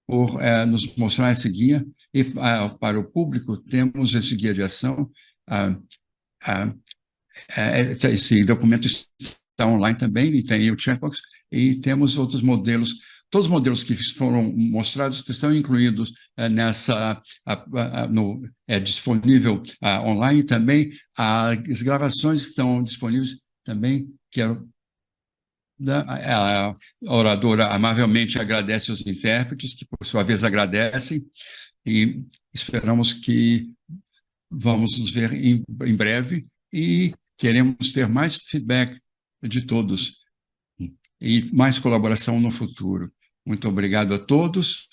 A: por nos mostrar esse guia. E para o público, temos esse guia de ação. Esse documento está online também, e tem o chatbox, e temos outros modelos. Todos os modelos que foram mostrados estão incluídos disponível online também. As gravações estão disponíveis também. A oradora amavelmente agradece aos intérpretes, que por sua vez agradecem, e esperamos que vamos nos ver em breve, e queremos ter mais feedback de todos e mais colaboração no futuro. Muito obrigado a todos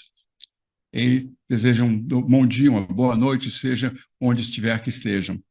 A: e desejo um bom dia, uma boa noite, seja onde estiver que estejam.